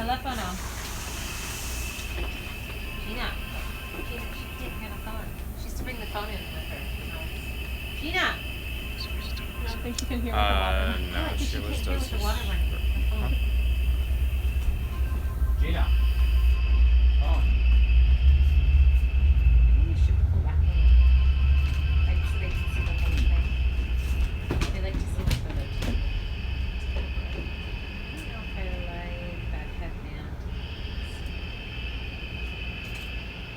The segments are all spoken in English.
Telefono. Gina. She didn't get a phone. She used to bring the phone in with her. Gina! I don't think she can hear with the water. No, she was just... With the water running. Huh? Gina. Oh. Maybe you should pull back a little. Like, so they can see the whole thing. They like to see the photo too. I don't know if I like that headband.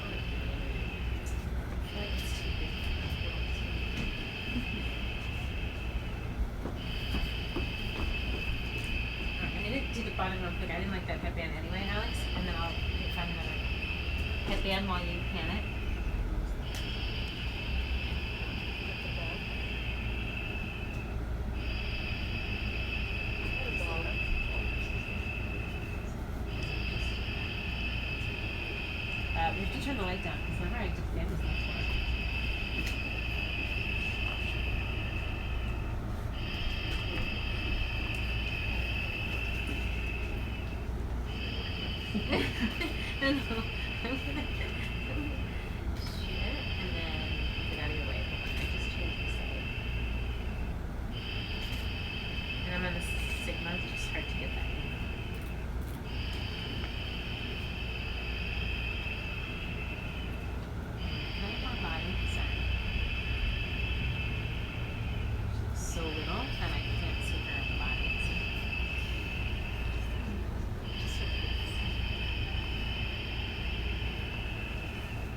I feel like it's too big. I'm gonna do the bottom real quick. I didn't like that headband anyway, Alex. And then I'll find another headband while you pan it. We have to turn the light down because whenever I did fan, it's not work. No, I'm gonna shoot it and then get out of your way. Hold on, I just changed the side. And I'm on the Sigma, it's just hard to get that in. Kind of more body, sorry. She's so little and I can't see her body. So. Just her face.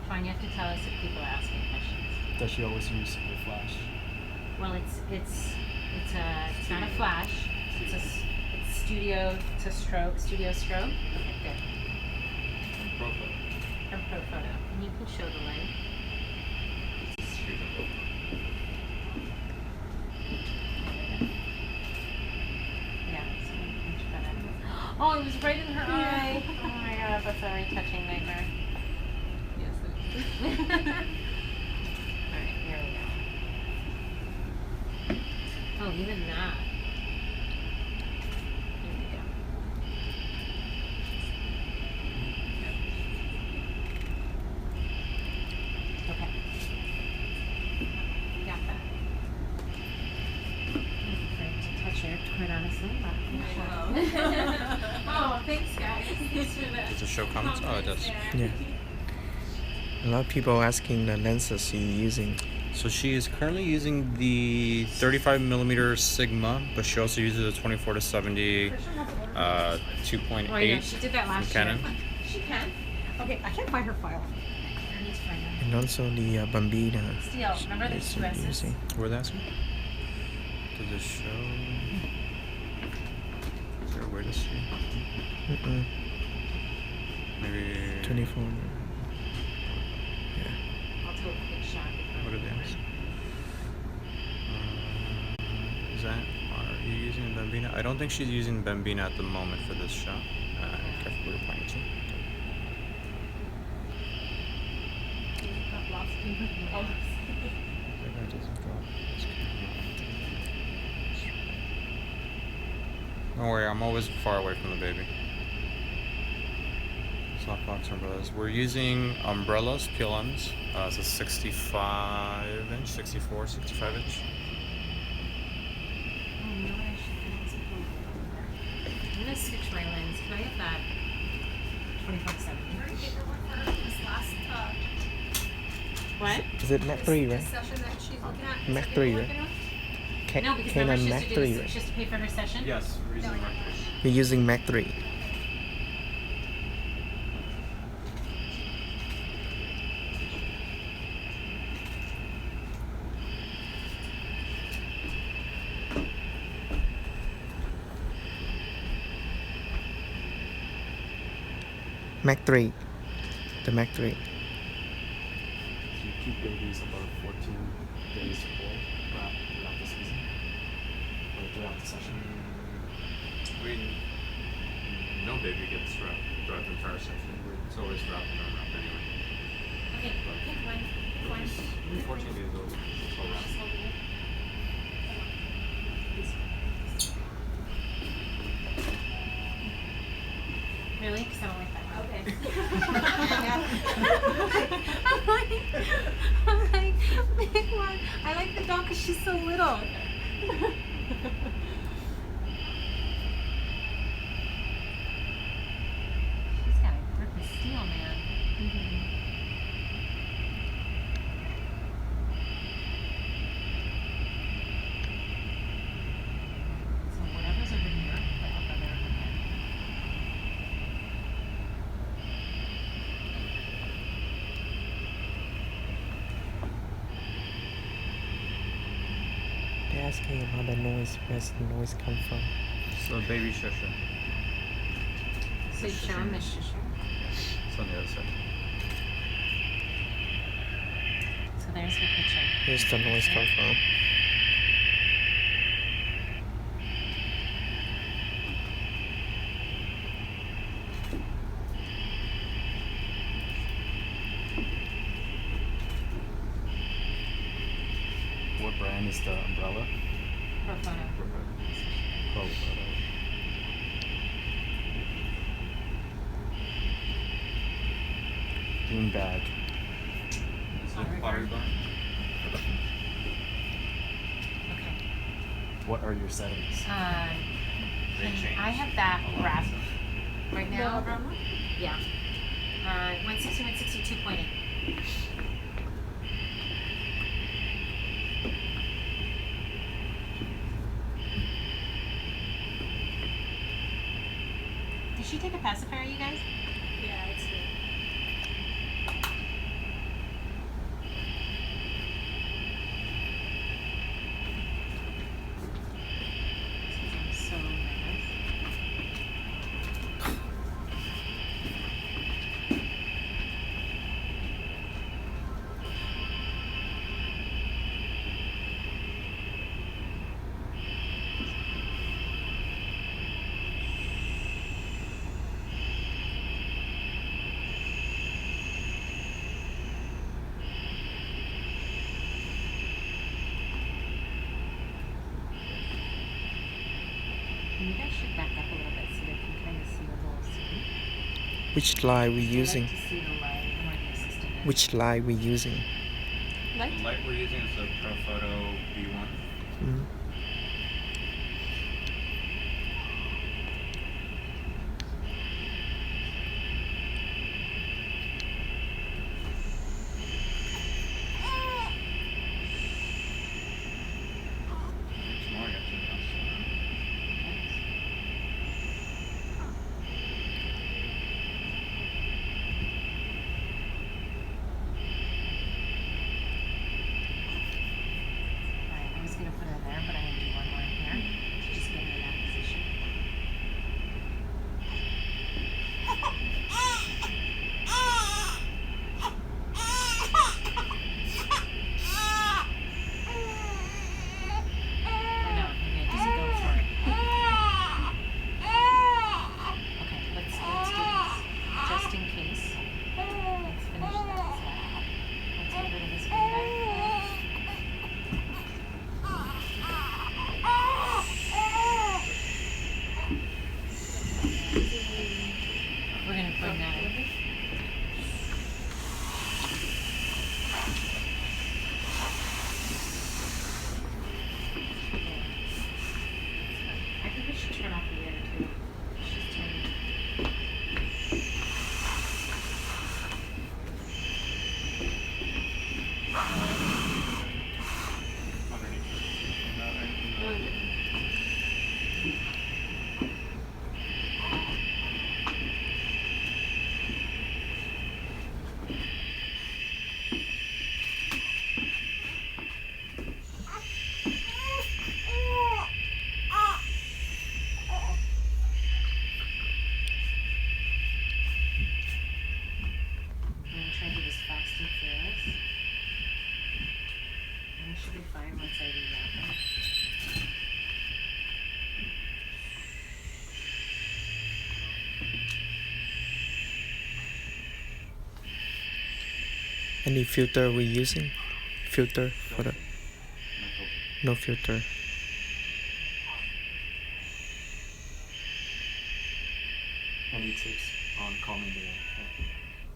Fine, you have to tell us if people are asking questions. Does she always use the flash? Well, it's not a flash. It's studio strobe. Okay, good. Pro photo. From Pro Photo, and you can show the light. Yeah, it's much better. Oh, it was right in her eye. Oh my god, that's a retouching nightmare. Yes, it is. Alright, here we go. Oh, even that. Here we go. Okay. Got that. I'm afraid to touch her, quite honestly, but oh, thanks guys. Thanks for that. Does it show comments? Oh, it does. Yeah. A lot of people asking the lenses you're using. So she is currently using the 35mm Sigma, but she also uses a 24-70 2.8 Oh yeah, she did that from last Canon. year. She can. Okay, I can't find her file. I need to find her. And also the Bambina Steele, remember the is two S's? using. Where that's? Does it show? Is there a way to see? Maybe. 24. I'll do a quick shot. What are these? Is that? Are you using Bambina? I don't think she's using Bambina at the moment for this shot. Careful where you're pointing to. Got lost in her house. Maybe it doesn't go. Don't worry, I'm always far away from the baby. Softbox umbrellas. We're using umbrellas, PLMs. It's a 65-inch, 64, 65-inch. Oh, you know what I should do? I'm gonna switch my lens. Can I have that 24-70? What? Is it Mac 3, right? Session that she's looking at. Mac 3, right? No, because remember Canon she Mac used to do 3, this, right? she used to pay for her session? Yes, we're using You're using Mac 3. Mac 3. The Mac 3. So you keep babies about 14 days old throughout the season? Or throughout the session? No baby gets throughout the entire session. It's always wrapping around anyway. Okay, pick one. Pick one. 14 days old. It's all wrapped. Just hold it. Really? Because I don't like that. Okay. I'm like, big one. I like the dog because she's so little. She's got a grip of steel, man. So whatever's over here, put up over there. They're asking about the noise. Where's the noise come from? So baby shusher. So you show him the shusher. It's on the other side. So there's the picture. Where's the noise come from? What brand is the umbrella? For a photo. Oh, bean bag. Is Pottery it pottery barn. barn? Okay. What are your settings? They change. I have that a lot. wrap right now. The umbrella? Yeah. 160, 162.8. Did she take a pacifier, you guys? Yeah, it's good. I'm so nervous. You guys should back up a little bit so they can kind of see the little scene. Which light we I using? like to see the light where the assistant is. Which light we using? The light we're using is the Profoto B1. Mm. Tomorrow I got to Alright, I was gonna put her there, but I'm gonna do one more in here to just get her in that position. Or no, okay, it doesn't go for it. Okay, let's do this. Just in case. Let's finish that as well. Let's get rid of this bin bag. We're gonna bring that in. I think we should turn off the air too. She's turning. I'm gonna try to do this fast and furious. And it should be fine once I rewrap it. Any filter we using? Filter for the no filter. Any tips? on calming the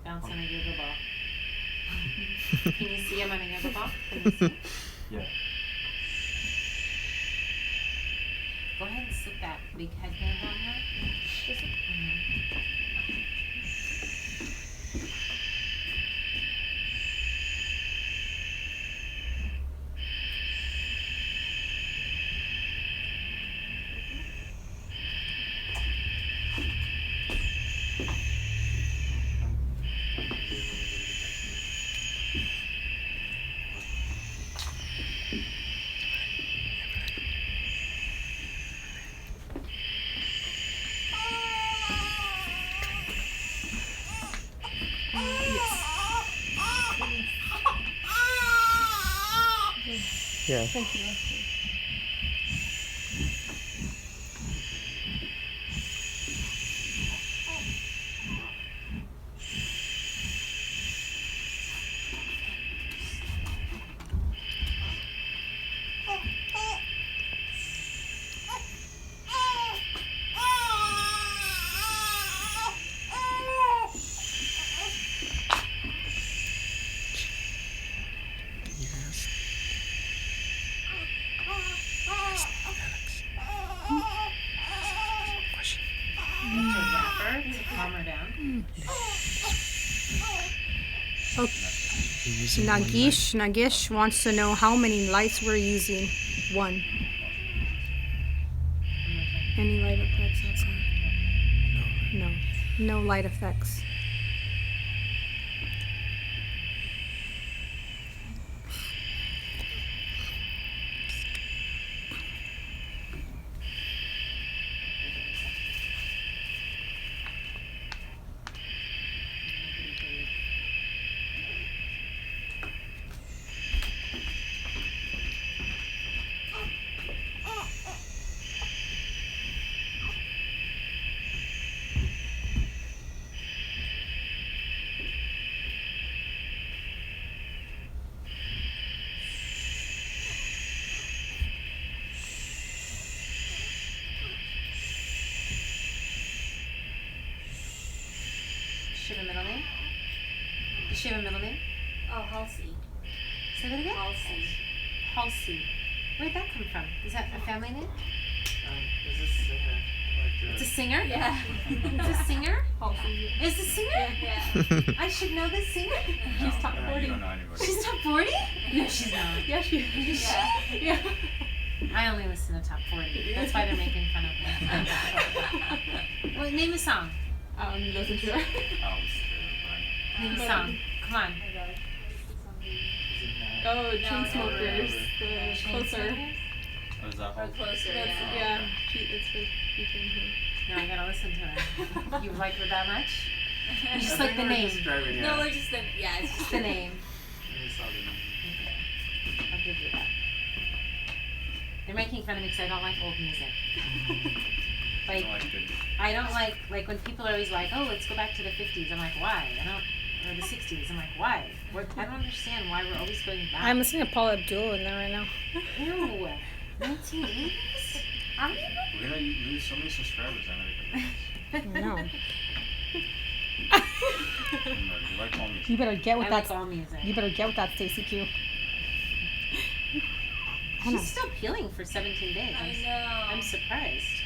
Bounce on a yoga ball. Can you see him on a yoga ball? Can you see? yeah. Go ahead and slip that big headband on her. Yeah. Thank you. To wrap her to calm her down. Nagish wants to know how many lights we're using. 1. Any light effects outside? No. No light effects. Does she have a middle name? Does she have a middle name? Oh, Halsey. Say that again? Halsey. Halsey. Where'd that come from? Is that a family name? There's a singer. It's a singer? Yeah. It's a singer? Halsey. Is a singer? Yeah. I should know this singer? She's top 40. You don't know anybody. She's top 40? No, she's not. Yeah, she is. Yeah. Yeah. I only listen to top 40. That's why they're making fun of me. Well, name a song. Listen to her. Name a song. Come on. Oh, Chainsmokers. The Chain closer. Smokers? What is that Or called? closer, That's, yeah. yeah. It's for featuring her. No, I gotta listen to her. You like her that much? You just like the name. No, we're just yeah, it's Just the name. saw the name. I'll give you that. They're making fun of me because I don't like old music. Like, I don't like when people are always like, oh, let's go back to the 50s. I'm like, why? Or the 60s. I'm like, why? I don't understand why we're always going back. I'm listening to Paul Abdul in there right now. Ew. 1980s? Are we? We're gonna lose so many subscribers. No. You like all music. You better get with I that. like all music. You better get with that, Stacey Q. She's still peeling for 17 days. I know. I'm surprised.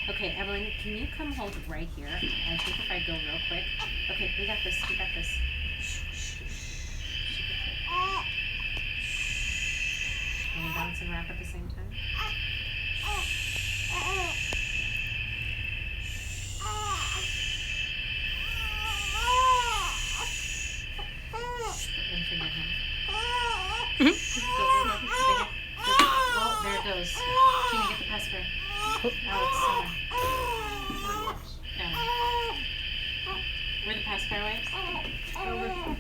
Okay, Evelyn, can you come hold it right here? I think if I go real quick. Okay, we got this. We got this. Can we bounce and wrap at the same time? Into your hand. Oh, there it goes. Gina, get the pacifier. Alex, somewhere. Got it. Where the pacifier wipes? Okay.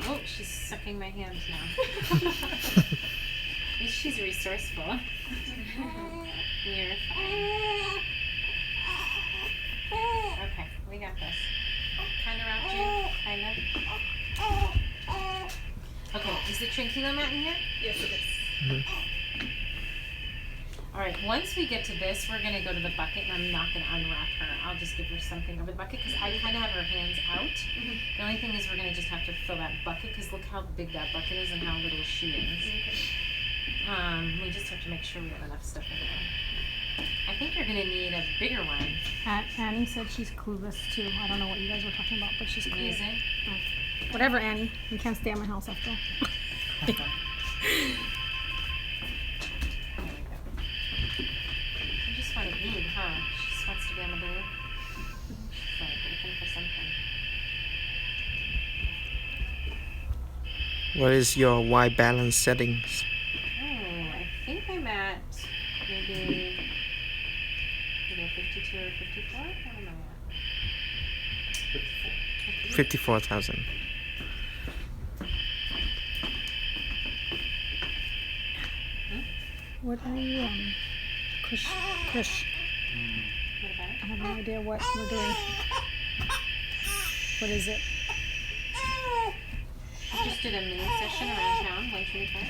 Oh, she's sucking my hand now. At least she's resourceful. You're fine. Okay, we got this. Kind of wrapped you? Kind of? Okay, is the trinkilo mat in here? Yes, it is. Alright, once we get to this, we're gonna go to the bucket, and I'm not gonna unwrap her. I'll just give her something over the bucket, because I kind of have her hands out. The only thing is we're gonna just have to fill that bucket, because look how big that bucket is and how little she is. We just have to make sure we have enough stuff in there. I think you're gonna need a bigger one. Annie said she's clueless too. I don't know what you guys were talking about, but she's clueless. Music. Whatever, Annie. You can't stay at my house after all. There we go. I just want to eat, huh? She just wants to be on the board. She's like looking for something. What is your white balance settings? Oh, I think I'm at maybe either 52 or 54. I don't know yet. 54. 54,000. What are you, Kush? What about it? I have no idea what we're doing. What is it? I just did a mini session around town, 125.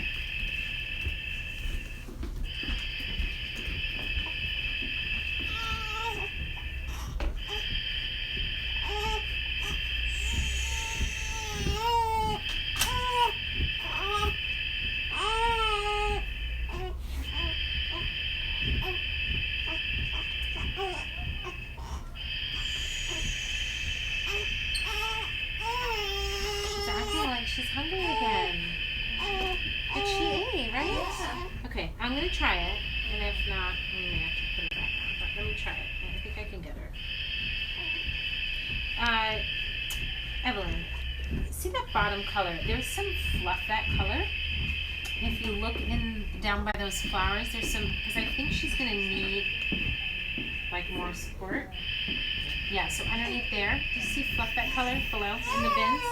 She's acting like she's hungry again. But she ate, right? Okay, I'm gonna try it, and if not, we may have to put it back on. But let me try it. I think I can get her. Evelyn, see that bottom color? There's some fluff that color. And if you look in down by those flowers, there's some, because I think she's gonna need like more support. Yeah, so underneath there, do you see fluff that color below in the bins?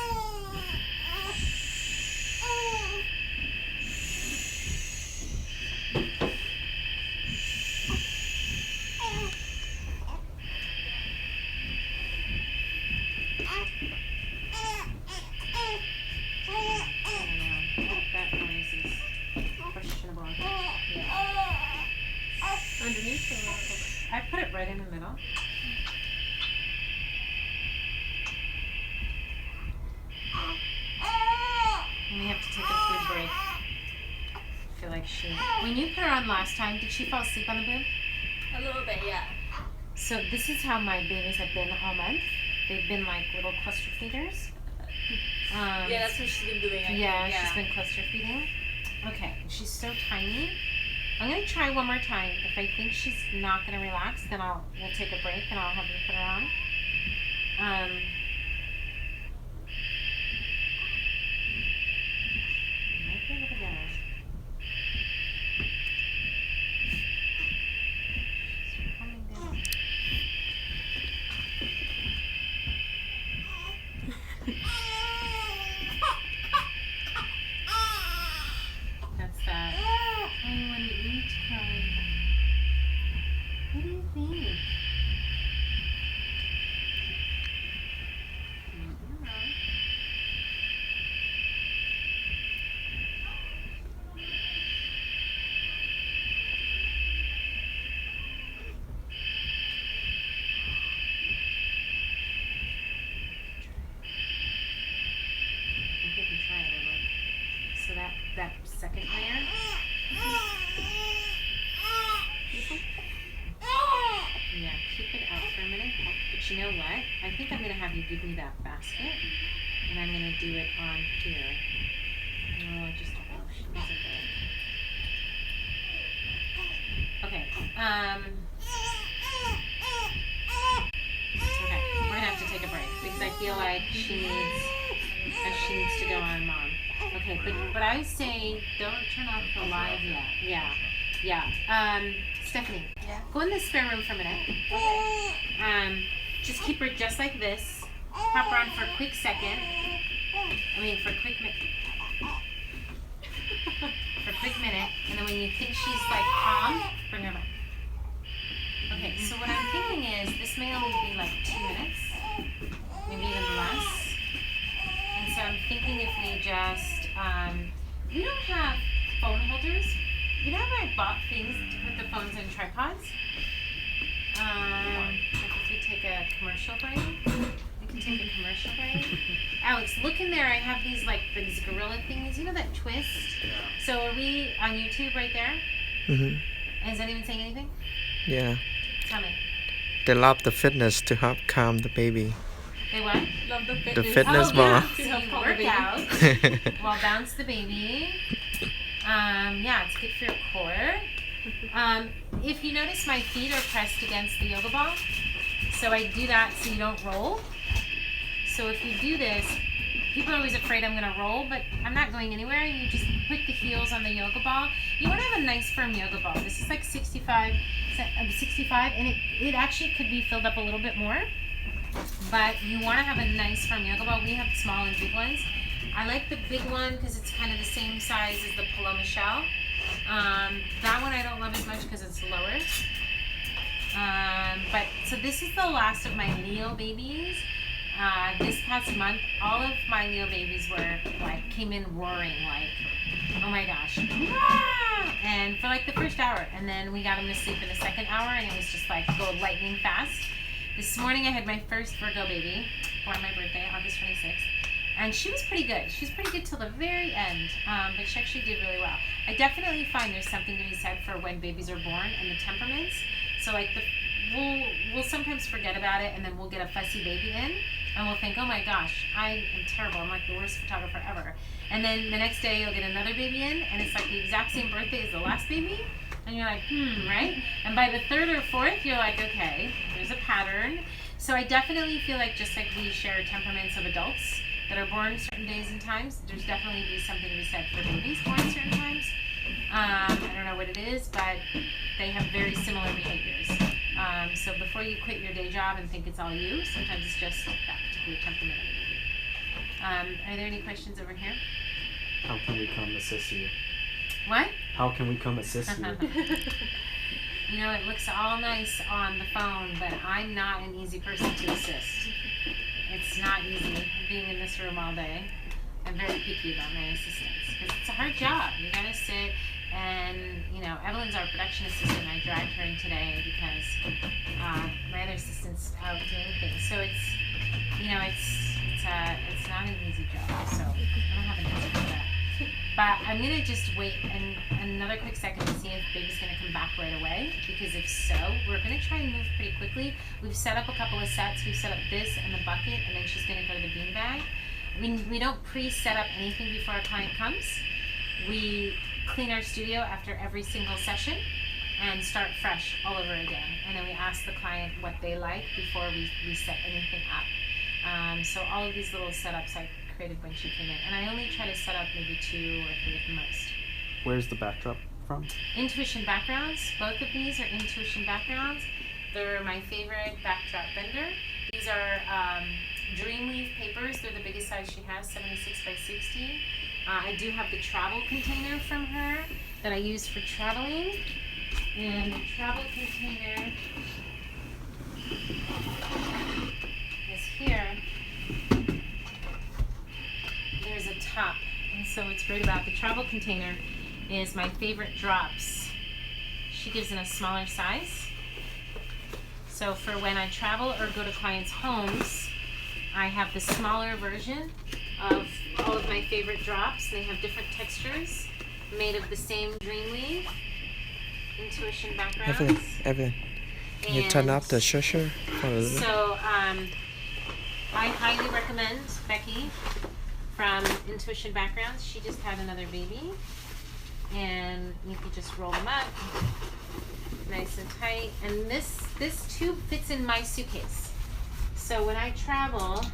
I don't know. That noise is questionable. Yeah. Underneath or over? I put it right in the middle. And we have to take a food break. I feel like when you put her on last time, did she fall asleep on the boob? A little bit, yeah. So this is how my babies have been all month. They've been like little cluster feeders. Yeah, that's what she's been doing. I Yeah, think. she's been cluster feeding. Okay, she's so tiny. I'm gonna try one more time. If I think she's not gonna relax, then we'll take a break and I'll have you put her on. Might be able to get her. She's calming down. That's that. I want to eat cry. What do you think? I think we can try it a little. So that second layer. Yeah, keep it out for a minute. But you know what? I think I'm gonna have you give me that basket, and I'm gonna do it on here. Oh, I just don't know. She doesn't go. Okay. Okay. We're gonna have to take a break because I feel like she needs to go on mom. Okay, but I say don't turn off the live yet. Yeah. Stephanie. Yeah. Go in the spare room for a minute. Okay. Just keep her just like this. Pop her on for a quick second. For a quick minute. For a quick minute, and then when you think she's like calm, bring her back. Okay, so what I'm thinking is this may only be like 2 minutes, maybe even less. And so I'm thinking if we just, we don't have phone holders. You know how I bought things to put the phones phones and tripods. Like if we take a commercial break, we can take a commercial break. Alex, look in there. I have these gorilla things. You know that twist? Yeah. So are we on YouTube right there? Mm-hmm. Is anyone saying anything? Yeah. Tell me. They love the fitness to help calm the baby. They what? Love the fitness. The fitness Oh, yeah. bar. So help you calm the work baby. out while bounce the baby. Yeah, it's good for your core. If you notice, my feet are pressed against the yoga ball. So I do that so you don't roll. So if you do this, people are always afraid I'm going to roll, but I'm not going anywhere. You just put the heels on the yoga ball. You want to have a nice firm yoga ball. This is like 65, and it actually could be filled up a little bit more. But you want to have a nice firm yoga ball. We have small and big ones. I like the big one because it's kind of the same size as the Paloma shell. That one I don't love as much because it's lower. But so this is the last of my Leo babies. This past month, all of my Leo babies came in roaring oh my gosh. Ah! And for the first hour, and then we got them to sleep in the second hour, and it was just go lightning fast. This morning I had my first Virgo baby for my birthday, August 26th. And she was pretty good. She was pretty good till the very end, but she actually did really well. I definitely find there's something to be said for when babies are born and the temperaments. So we'll sometimes forget about it, and then we'll get a fussy baby in, and we'll think, oh my gosh, I am terrible. I'm the worst photographer ever. And then the next day you'll get another baby in, and it's the exact same birthday as the last baby, and you're right? And by the third or fourth, you're okay, there's a pattern. So I definitely feel just like we share temperaments of adults that are born certain days and times, there's definitely something to be said for babies born certain times. I don't know what it is, but they have very similar behaviors. So before you quit your day job and think it's all you, sometimes it's just that particular temperament of the baby. Are there any questions over here? How can we come assist you? What? How can we come assist you? You know, it looks all nice on the phone, but I'm not an easy person to assist. It's not easy being in this room all day. I'm very picky about my assistants because it's a hard job. You gotta sit and, Evelyn's our production assistant. I dragged her in today because my other assistant's out doing things. So it's not an easy job. So I don't have an answer for that. But I'm gonna just wait another quick second to see if baby's gonna come back right away. Because if so, we're gonna try and move pretty quickly. We've set up a couple of sets. We've set up this and the bucket, and then she's gonna go to the beanbag. We don't pre-set up anything before a client comes. We clean our studio after every single session and start fresh all over again. And then we ask the client what they like before we set anything up. So all of these little setups I created when she came in. And I only try to set up maybe 2 or 3 at the most. Where's the backdrop from? Intuition backgrounds. Both of these are Intuition backgrounds. They're my favorite backdrop vendor. These are Dreamweave papers. They're the biggest size she has, 76 by 60. I do have the travel container from her that I use for traveling. And the travel container is here. There's a top. And so what's great about the travel container is my favorite drops. She gives in a smaller size. So for when I travel or go to clients' homes, I have the smaller version of all of my favorite drops. They have different textures made of the same Dreamweave Intuition backgrounds. Evan, can you turn off the shutter for a little? So I highly recommend Becky from Intuition Backgrounds. She just had another baby, and you can just roll them up nice and tight. And this tube fits in my suitcase. So when I travel,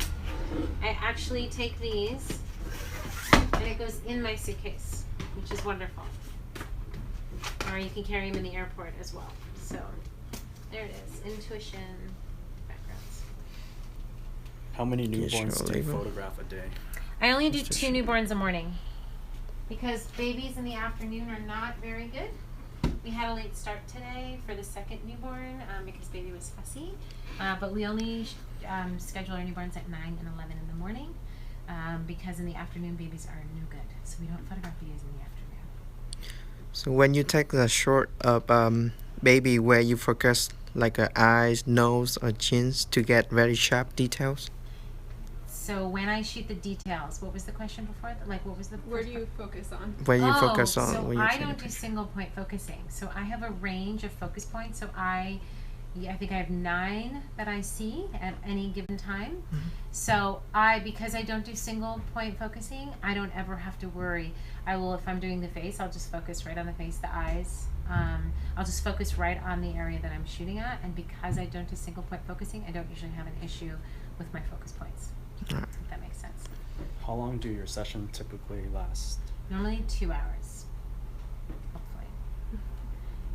I actually take these and it goes in my suitcase, which is wonderful. Or you can carry them in the airport as well. So there it is, Intuition Backgrounds. How many Can you newborns show do you Eva? photograph a day? I only do 2 newborns a morning because babies in the afternoon are not very good. We had a late start today for the second newborn because baby was fussy, but we only schedule our newborns at 9 and 11 in the morning because in the afternoon babies are no good, so we don't photograph babies in the afternoon. So when you take the shot of baby where you focus like eyes, nose, or chins to get very sharp details? So when I shoot the details, what was the question before? Like, what was the Where first do you focus on? Where you focus on so when you I take a don't do picture? single point focusing. So I have a range of focus points. So I think I have 9 that I see at any given time. So because I don't do single point focusing, I don't ever have to worry. If I'm doing the face, I'll just focus right on the face, the eyes. I'll just focus right on the area that I'm shooting at. And because I don't do single point focusing, I don't usually have an issue with my focus points. Right. If that makes sense. How long do your session typically last? Normally 2 hours. Hopefully.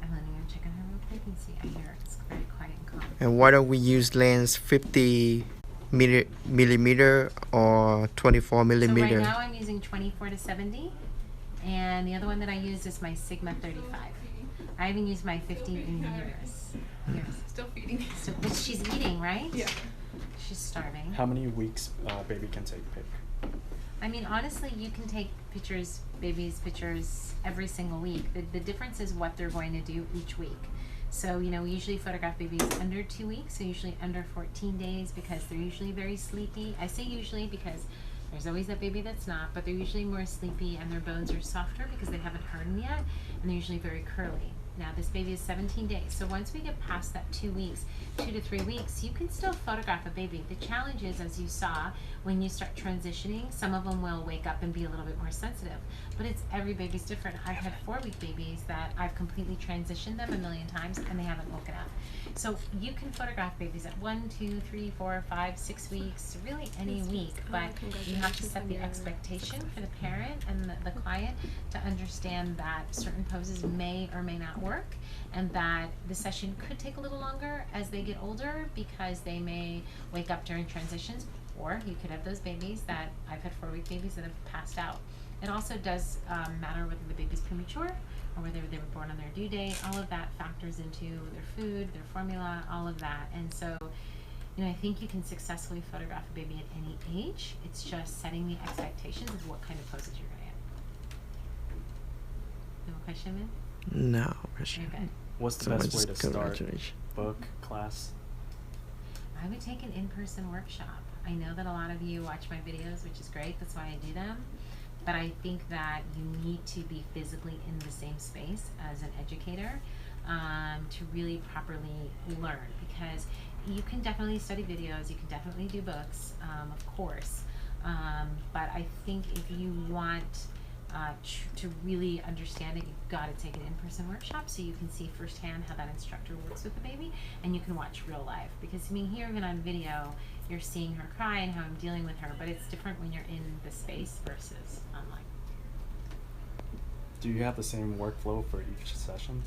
I'm letting her check on her real quick and see. I hear it's very quiet and calm. And why don't we use lens 50 millimeter or 24 So millimeter? right now I'm using 24 to 70, and the other one that I use is my Sigma 35. I haven't used my 50 in years. Still feeding. So, but she's eating, right? Yeah. She's starving. How many weeks baby can take pic? I mean, honestly, you can take babies' pictures every single week. The difference is what they're going to do each week. So, we usually photograph babies under 2 weeks, so usually under 14 days because they're usually very sleepy. I say usually because there's always that baby that's not, but they're usually more sleepy and their bones are softer because they haven't hardened yet, and they're usually very curly. Now, this baby is 17 days, so once we get past that 2 weeks, 2 to 3 weeks, you can still photograph a baby. The challenge is, as you saw, when you start transitioning, some of them will wake up and be a little bit more sensitive, but every baby's different. I've had 4-week babies that I've completely transitioned them a million times, and they haven't woken up. So you can photograph babies at 1, 2, 3, 4, 5, 6 weeks, really any week, but you have to set the expectation for the parent and the client to understand that certain poses may or may not work, and that the session could take a little longer as they get older because they may wake up during transitions, or you could have those babies that I've had 4-week babies that have passed out. It also does matter whether the baby's premature or whether they were born on their due date. All of that factors into their food, their formula, all of that. And so, I think you can successfully photograph a baby at any age. It's just setting the expectations of what kind of poses you're going to get. No question, Min? No question. You're good. What's the So best it's way to start? congratulations. Book, class? I would take an in-person workshop. I know that a lot of you watch my videos, which is great. That's why I do them. But I think that you need to be physically in the same space as an educator to really properly learn, because you can definitely study videos, you can definitely do books, of course, but I think if you want to really understand it, you've got to take an in-person workshop so you can see firsthand how that instructor works with the baby, and you can watch real life. Because here, even on video, you're seeing her cry and how I'm dealing with her, but it's different when you're in the space versus online. Do you have the same workflow for each session?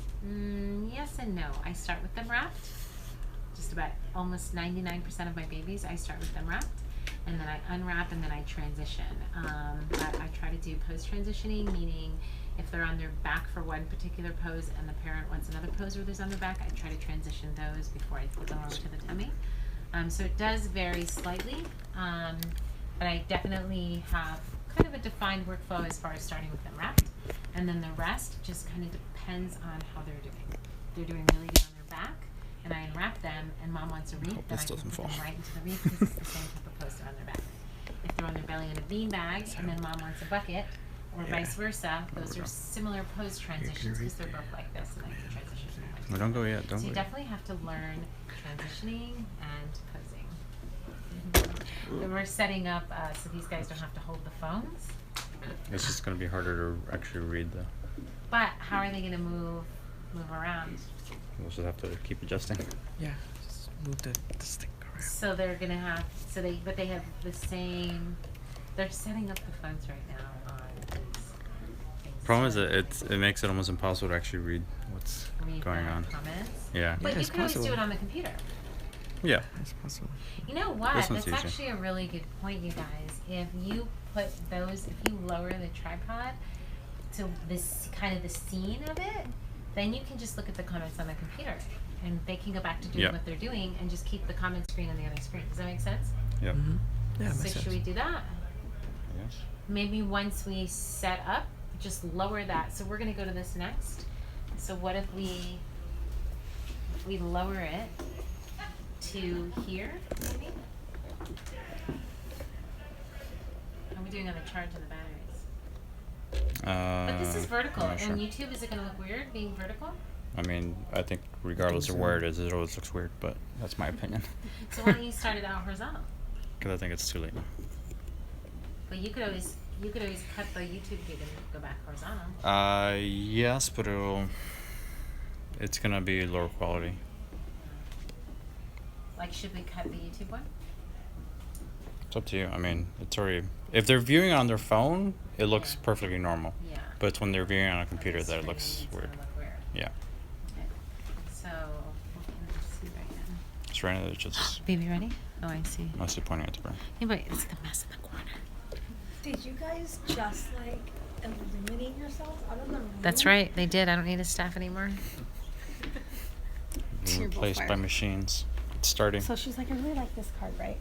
Yes and no. I start with them wrapped. Just about almost 99% of my babies, I start with them wrapped, and then I unwrap and then I transition. But I try to do post-transitioning, meaning if they're on their back for one particular pose and the parent wants another pose where there's on their back, I try to transition those before I flip them over to the tummy. So it does vary slightly, but I definitely have kind of a defined workflow as far as starting with them wrapped, and then the rest just kind of depends on how they're doing. If they're doing really good on their back, and I unwrap them, and mom wants a wreath, then I can put them right into the wreath because it's the same type of pose they're on their back. If they're on their belly in a bean bag, and then mom wants a bucket, or vice versa, those are similar pose transitions because they're both like this, and I can transition them like Well, don't go yet. Don't so you go yet. definitely have to learn transitioning and posing. And we're setting up so these guys don't have to hold the phones. It's just going to be harder to actually read, though. But how are they going to move around? We'll just have to keep adjusting. Yeah, just move the stick around. So they're going to have, but they have the same, they're setting up the phones right now on these. Problem is that it makes it almost impossible to actually read what's Read going the on. comments. Yeah. But you it's can always do possible. it on the computer. Yeah. It's possible. You know what? This one's That's easier. actually a really good point, you guys. If you lower the tripod to this kind of the scene of it, then you can just look at the comments on the computer, and they can go back to doing Yep. what they're doing and just keep the comment screen on the other screen. Does that make sense? Yep. Yeah, So makes should sense. we do that? Yes. Maybe once we set up, just lower that. So we're going to go to this next. So what if we we lower it to here, maybe? How are we doing on the charge of the batteries? But this is vertical. I'm not sure. On YouTube, is it going to look weird being vertical? I mean, I think regardless of where it is, it always looks weird, but that's my opinion. So why don't you start it out horizontal? Because I think it's too late now. But you could always cut the YouTube feed and go back horizontal. Yes, but it's gonna be lower quality. Like, should we cut the YouTube one? It's up to you. I mean, it's already. If they're viewing on their phone, it looks perfectly normal. Yeah. But it's when they're viewing on a computer The that it screen looks needs to weird. look weird. Yeah. Okay. So, what can I see right now? It's right now. It's just Baby, ready? Oh, I see. mostly pointing at the brain. Hey, but it's the mess in the corner. Did you guys just like eliminate yourselves out of the room? That's right. They did. I don't need a staff anymore. Being You're both replaced by fired. machines. It's starting. So she's like, I really like this card, right?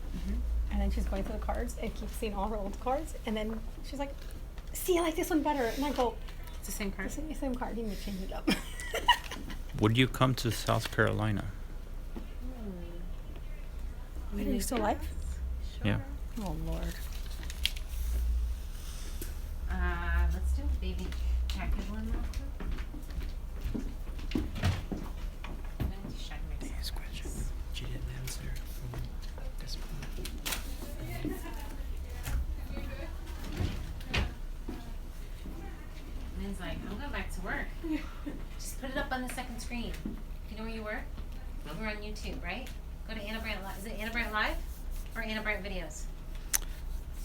And then she's going through the cards and keeps seeing all her old cards. And then she's like, see, I like this one better. And I go, It's the same card. it's the same card. You need to change it up. Would you come to South Carolina? Wait, are you still alive? Yeah. Oh, Lord. Let's do a baby jacket one real quick. I'm gonna just try to make sense. She didn't answer from this point. Min's like, I'm going back to work. Just put it up on the second screen. Do you know where you were? We're on YouTube, right? Go to Anna Brandt Live. Is it Anna Brandt Live or Anna Brandt Videos?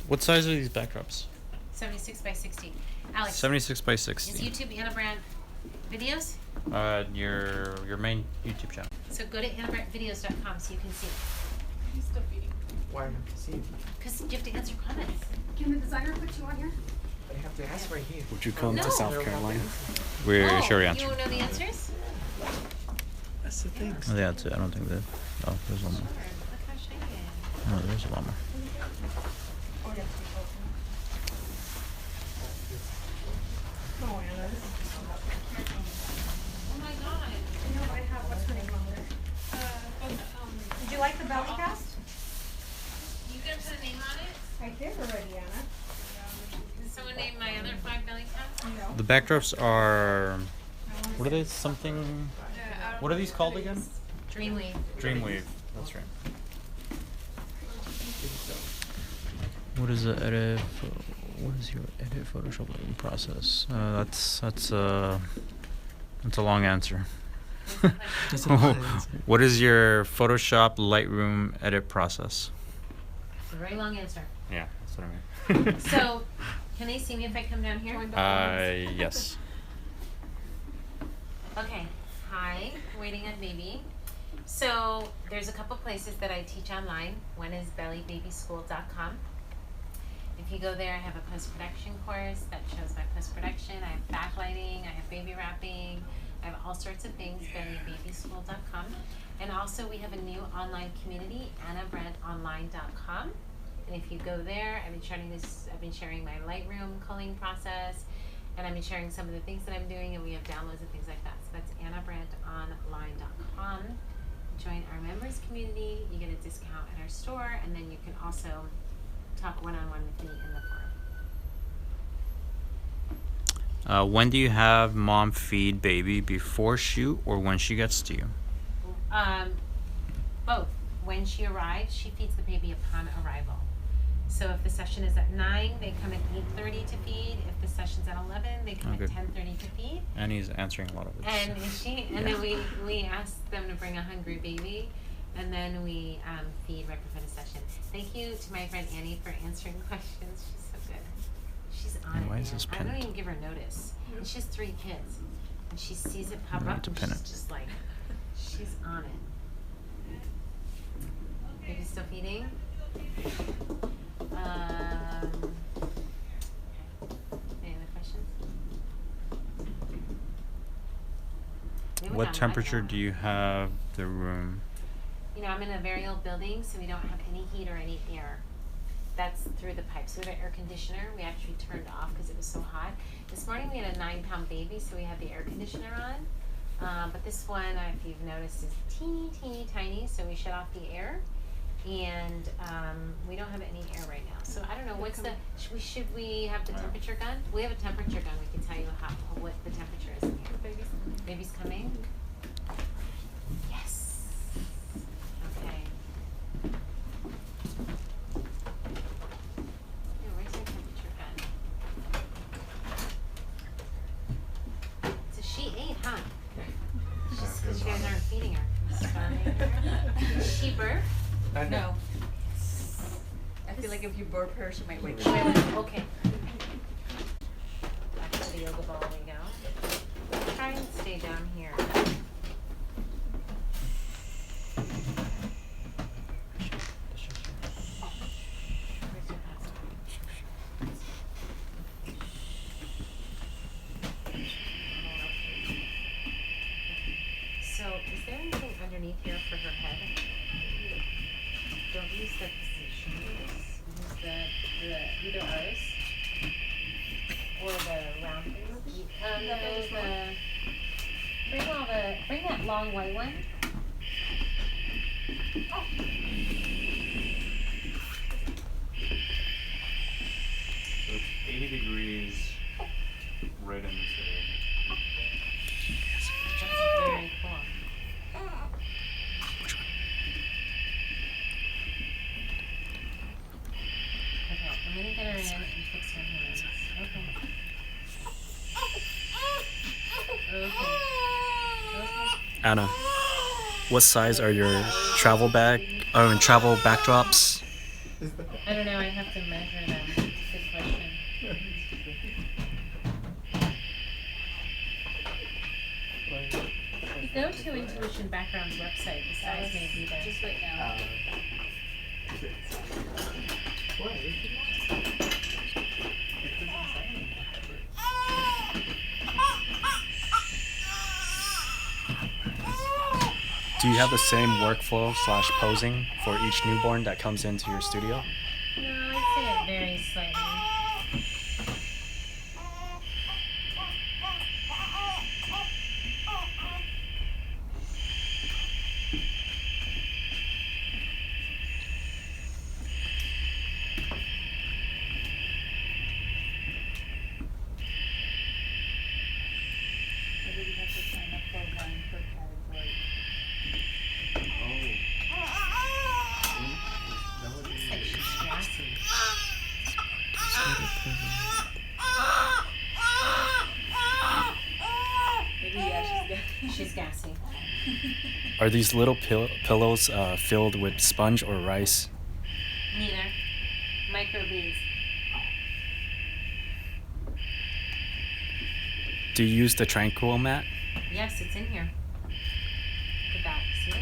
What size are these backdrops? 76 by 60. Alex, 76 by is 60. YouTube Anna Brandt Videos? Your main YouTube channel. So go to AnnaBrandtVideos.com so you can see. He's still feeding. Why not to see? Because you have to answer comments. Can the designer put you on here? I have to ask right here. Would you come No. to South They're Carolina? welcome. We're Oh, sure you answer. don't know the answers? That's the thing. Oh, yeah, that's it. I don't think that. Oh, there's one more. Sure. Look how shiny it is. No, there's a lot more. Oh, Anna, this is just about Oh my god. I know I have, what's her name on there? Did you like the belly cast? You gonna put a name on it? I did already, Anna. Did someone name my other 5 belly caps? No. The backdrops are. What are they? Something. What are these called again? Dreamweave. Dreamweave. That's right. What is the edit? What is your edit Photoshop loading process? That's a long answer. That's a long answer. What is your Photoshop Lightroom edit process? It's a very long answer. Yeah, that's what I mean. So, can they see me if I come down here? Yes. Okay. Hi. Waiting on baby. So, there's a couple places that I teach online. One is bellybabyschool.com. If you go there, I have a post-production course that shows my post-production. I have backlighting, I have baby wrapping, I have all sorts of things, bellybabyschool.com. And also we have a new online community, AnnaBrandtOnline.com. And if you go there, I've been sharing my Lightroom culling process, and I've been sharing some of the things that I'm doing, and we have downloads and things like that. So that's AnnaBrandtOnline.com. Join our members community, you get a discount at our store, and then you can also talk one-on-one with me in the forum. When do you have mom feed baby? Before shoot or when she gets to you? Both. When she arrives, she feeds the baby upon arrival. So if the session is at 9, they come at 8:30 to feed. If the session's at 11, they come Okay. at 10:30 to feed. And he's answering a lot of it. And then we ask them to bring a hungry baby, and then we feed right before the session. Thank you to my friend Annie for answering questions. She's so good. She's on And it. why is Man. this I don't pinned? even give her notice. And she has 3 kids, and she sees it pop You need up, to and pin she's it. just like, she's on it. Baby's still feeding. Any other questions? Maybe we're What not temperature much do you have the room? You know, I'm in a very old building, so we don't have any heat or any air. That's through the pipes. We have an air conditioner. We actually turned off because it was so hot. This morning we had a 9-pound baby, so we had the air conditioner on. But this one, if you've noticed, is teeny, teeny, tiny, so we shut off the air. And we don't have any air right now. So I don't know, what's the, should we have the temperature gun? We have a temperature gun, we can tell you what the temperature is in here. Baby's coming. Yes. Okay. Yeah, where's your temperature gun? So she ate, huh? Just because you guys aren't feeding her. Starving her. Did she burp? No. I feel like if you burp her, she might wake Wait, up. okay. Back to the yoga ball we go. Try and stay down here. Where's your pencil? So, is there anything underneath here for her head? Don't use the positions. Use the either ours or the round thing. Bring that long white one. So it's 80 degrees right in this area. That's very cool. Okay, I'm gonna get her in and fix her hands. Okay. Okay. Anna, what size are your travel backdrops? I don't know, I have to measure them. Good question. If you go to Intuition Background's website, the size may be there. Just right now. Do you have the same workflow / posing for each newborn that comes into your studio? No, I'd say it varies slightly. Maybe we have to sign up for one per category. Looks like she's gassy. Maybe yeah, She's gassy. Are these little pillows filled with sponge or rice? Neither. Microbeads. Do you use the Tranquil mat? Yes, it's in here. Look at that. See it?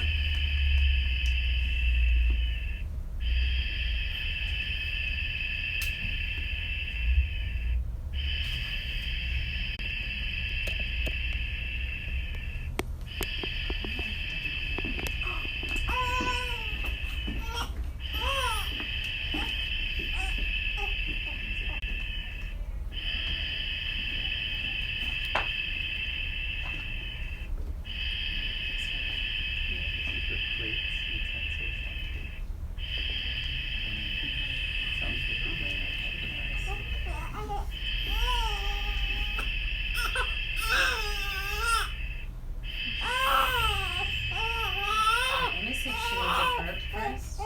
Let me see if she needs a burp first.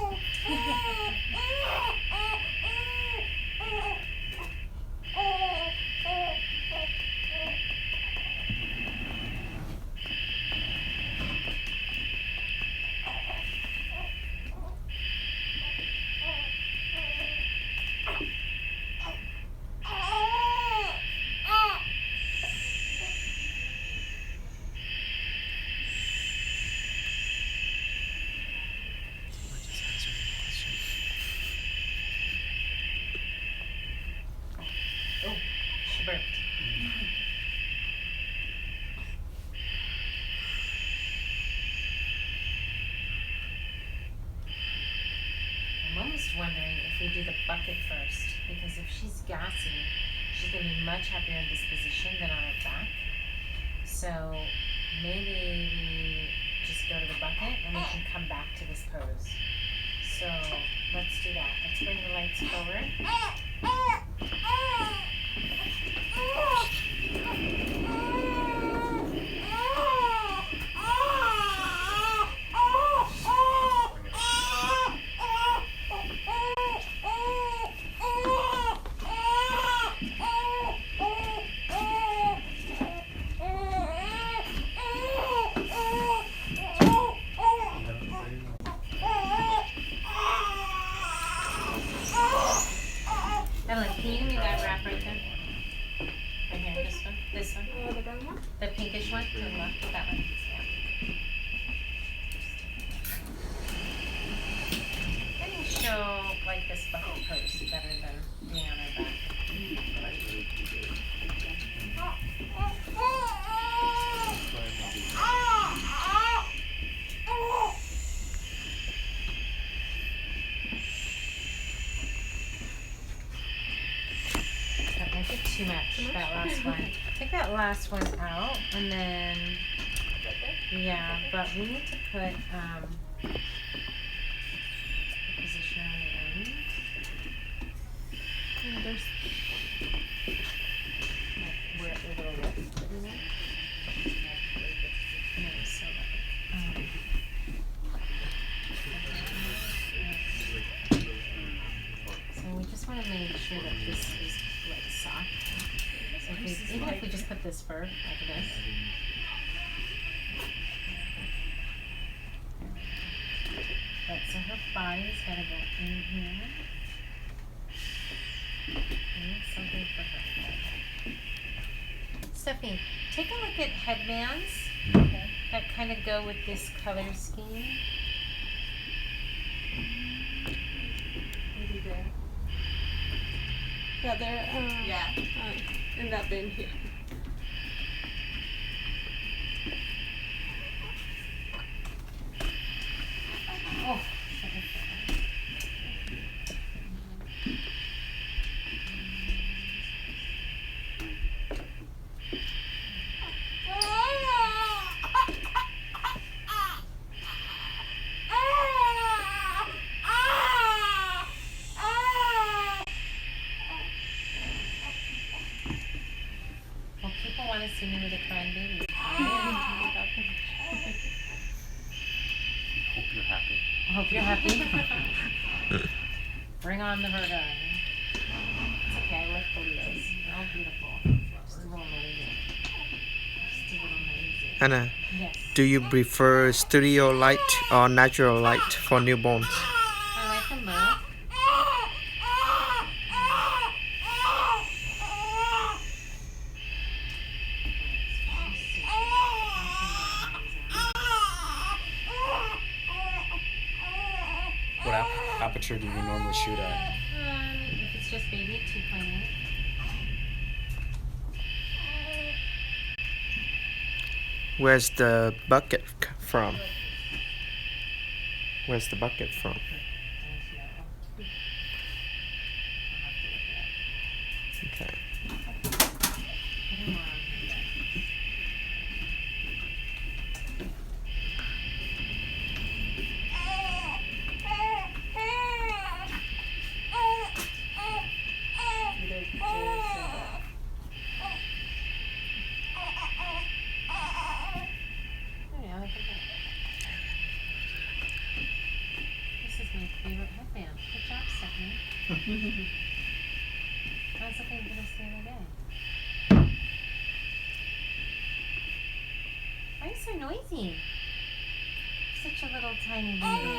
Oh, she burped. I'm almost wondering if we do the bucket first, because if she's gassy, she's gonna be much happier in this position than on her back. So maybe we just go to the bucket and we can come back to this pose. So let's do that. Let's bring the lights forward. Evelyn, can you give me that wrap right there? Right here, this one? This one? The brown one? The pinkish one? To the left, that one. Yeah. Let me show like this bucket pose better than being on our back. That might be too much, that last one. Take that last one out, and then, yeah, but we need to put, the position on the end. There's Like, where it will lift, isn't it? No, so, so we just want to make sure that this is like soft. So if we, even if we just put this fur like this. Right, so her body's gotta go in here. And something for her. Stephanie, take a look at headbands that kind of go with this color scheme. Maybe there. Yeah, they're Yeah. in that bin here. Oh. Well, people want to see me with a crying baby. Hope you're happy. I hope you're happy. Bring on the Virgo. It's okay, I like the Leos. They're all beautiful. Just a little lazy. Just a little lazy. Anna, Yes. do you prefer studio light or natural light for newborns? I like them both. What aperture do you normally shoot at? If it's just baby, 2.8. Where's the bucket from? Where's the bucket from? Okay. This is my favorite headband. Good job, Stephanie. I was looking for this the other day. Why are you so noisy? You're such a little tiny baby.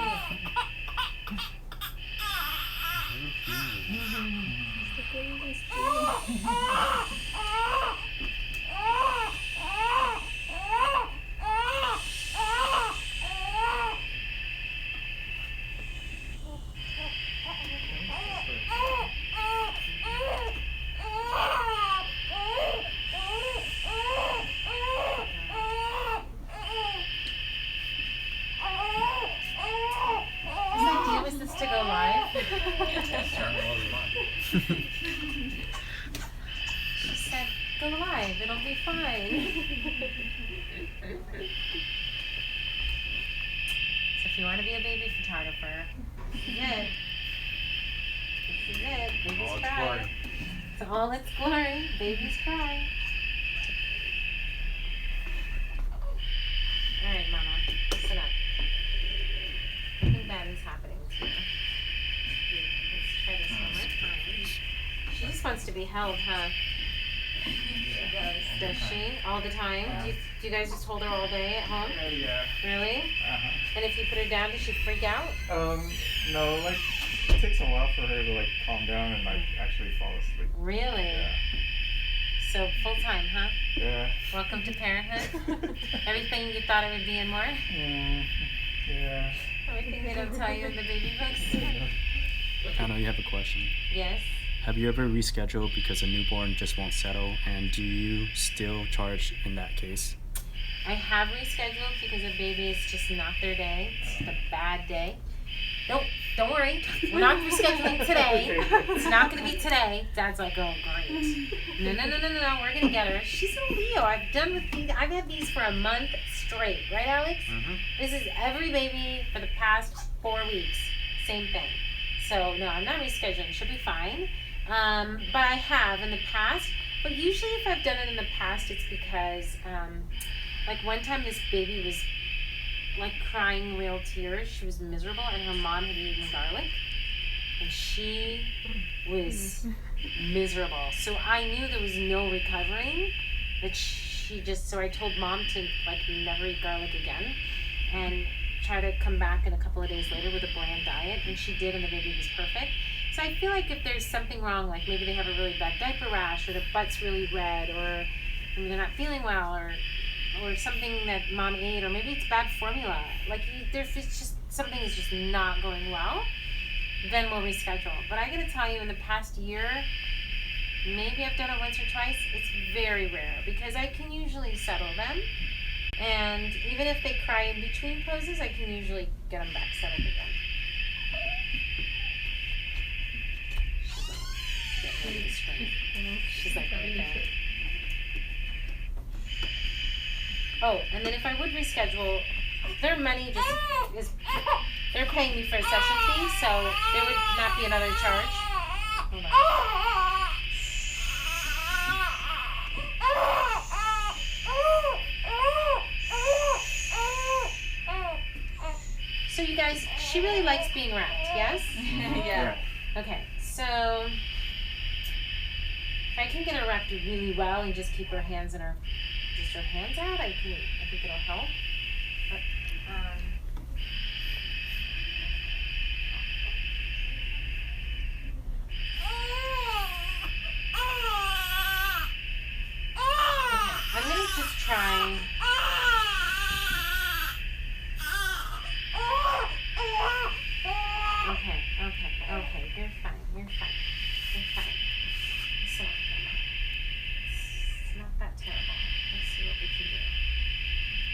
His idea was this to go live. She said, go live, it'll be fine. If you want to be a baby photographer, this is it. This is it. Babies All its cry. glory. It's all its glory. Babies cry. All right, Mama, sit up. Nothing bad is happening to you. Let's try this one more time. She just wants to be held, huh? She does. Does she? All the time? Do you guys just hold her all day at home? Yeah. Really? Uh-huh. And if you put her down, does she freak out? No, like it takes a while for her to like calm down and like actually fall asleep. Really? Yeah. So full time, huh? Yeah. Welcome to parenthood. Everything you thought it would be and more? Yeah. Everything they don't tell you in the baby books? I know you have a question. Yes. Have you ever rescheduled because a newborn just won't settle, and do you still charge in that case? I have rescheduled because a baby is just not their day. It's just a bad day. Nope, don't worry. We're not rescheduling today. It's not going to be today. Dad's like, oh, great. No. We're going to get her. She's a Leo. I've had these for a month straight. Right, Alex? Mm-hmm. This is every baby for the past 4 weeks. Same thing. So, no, I'm not rescheduling. She'll be fine. But I have in the past. But usually if I've done it in the past, it's because, like one time this baby was like crying real tears. She was miserable and her mom had eaten garlic. And she was miserable. So I knew there was no recovering. That so I told mom to like never eat garlic again. And try to come back in a couple of days later with a bland diet. And she did, and the baby was perfect. So I feel like if there's something wrong, like maybe they have a really bad diaper rash, or their butt's really red, or maybe they're not feeling well, or something that mom ate, or maybe it's bad formula. Like there's just something is just not going well, then we'll reschedule. But I gotta tell you, in the past year, maybe I've done it once or twice. It's very rare because I can usually settle them, and even if they cry in between poses, I can usually get them back settled again. She's like right there. Oh, and then if I would reschedule, their money just is, they're paying me for a session fee, so there would not be another charge. Hold on. So you guys, she really likes being wrapped, yes? Yeah. Okay, so if I can get her wrapped really well and just keep her hands in her hands out, I think it'll help. But, I'm gonna just try. Okay, you're fine. Listen up, Mama. It's not that terrible. Let's see what we can do.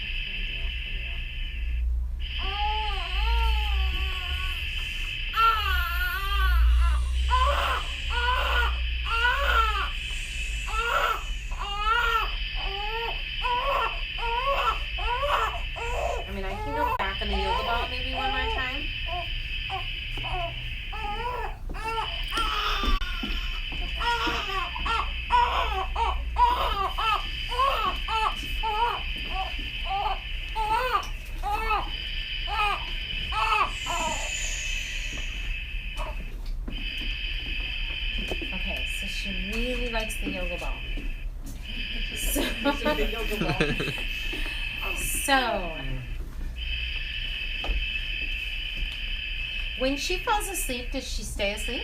What can I do for you? I mean, I can go back on the yoga ball maybe one more time. Okay, so she really likes the yoga ball. So, when she falls asleep, does she stay asleep?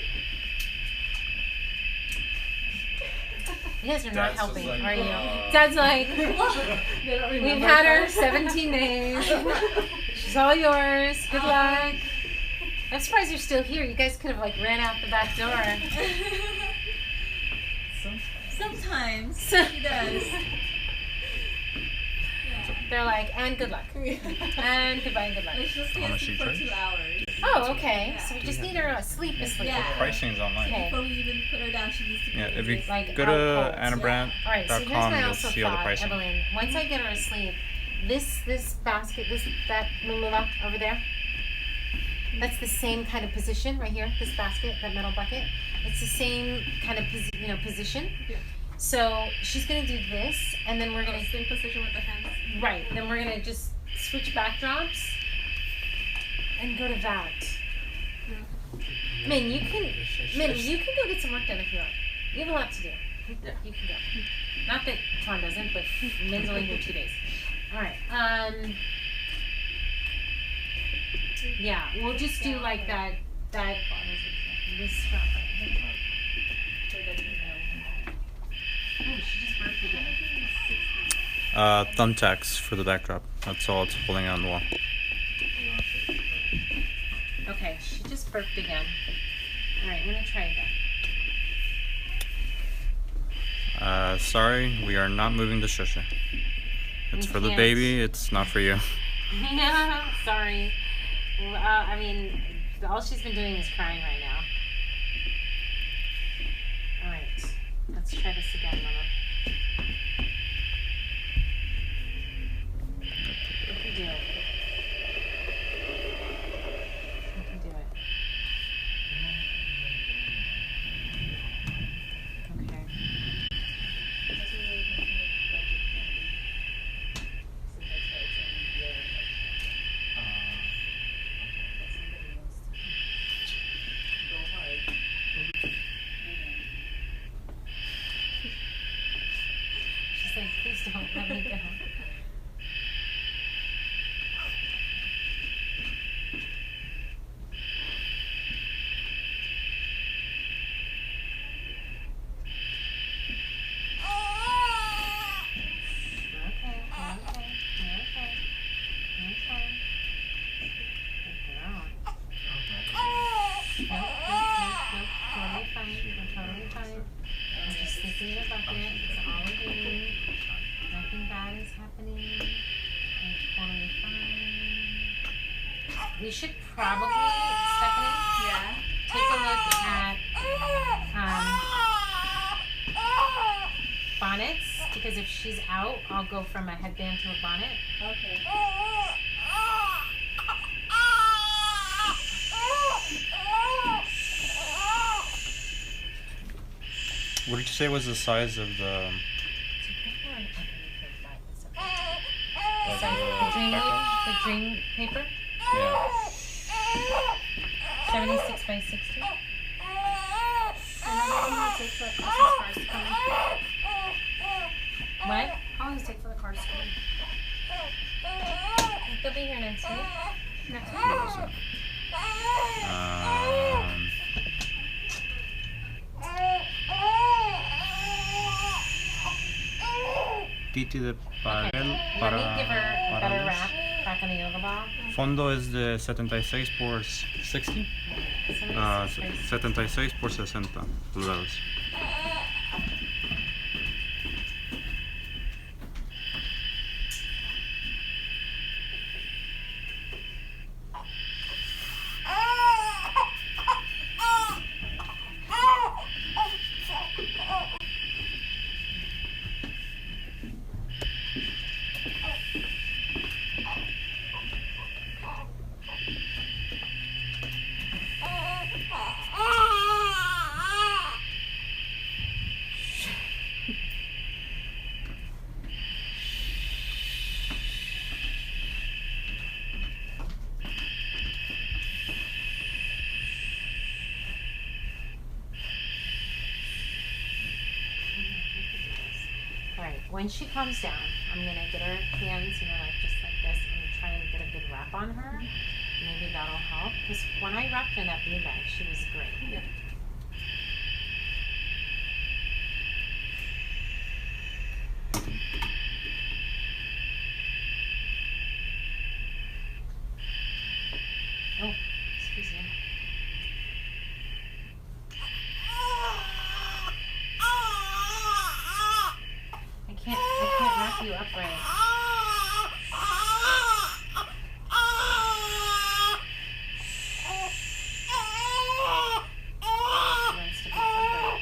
You guys are not Dad's just helping, like, are you? Dad's like, we've had her 17 days. She's all yours. Good luck. I'm surprised you're still here. You guys could have like ran out the back door. Sometimes she does. They're like, and good luck. And goodbye and good luck. She'll stay How much asleep she for charge? 2 hours. Oh, okay. So we just need her asleep. Yeah. Pricing's online. Okay. Before we even put her down, she needs to be Yeah, if you Like go out to cold. anabrand.com, All right, so here's what I you'll also see all the thought, pricing. Evelyn. Once I get her asleep, this basket, that over there, That's the same kind of position right here. This basket, that metal bucket. It's the same kind of position. Yeah. So she's gonna do this, and then we're gonna Same position with the hands. right. Then we're gonna just switch backdrops and go to that. Min, you can go get some work done if you want. You have a lot to do. Yeah. You can go. Not that Tom doesn't, but Min's only here 2 days. All right. Yeah, we'll just do like that. This strap right here. Oh, she just burped again. Thumbtacks for the backdrop. That's all it's holding on the wall. Okay, she just burped again. All right, I'm gonna try again. Sorry, we are not moving the shusha. It's We for the can't. baby, it's not for you. Yeah, sorry. Well, I mean, all she's been doing is crying right now. All right, let's try this again, Mama. You can do it. You can do it. Okay. She's like, please don't let me go. Okay. Good girl. Nope. Totally fine. I'm just thinking of the bucket. It's all a game. Nothing bad is happening. I'm totally fine. We should probably, Stephanie, take a look at bonnets, because if she's out, I'll go from a headband to a bonnet. Okay. What did you say was the size of the... The dream paper, Yeah. 76 by 60. What? How long does it take for the cards to come in? They'll be here next week. Next week. Titi de Okay, Parel let me give her a better wrap back on the yoga ball. Fondo es de 76 por 60. 76 por 60 pulgadas. Alright, when she calms down, I'm gonna get her hands, like just like this, and try and get a good wrap on her. Maybe that'll help. Because when I wrapped her in that bean bag, she was great. Yeah. Oh, excuse me. I can't wrap you up right. She wants to be covered.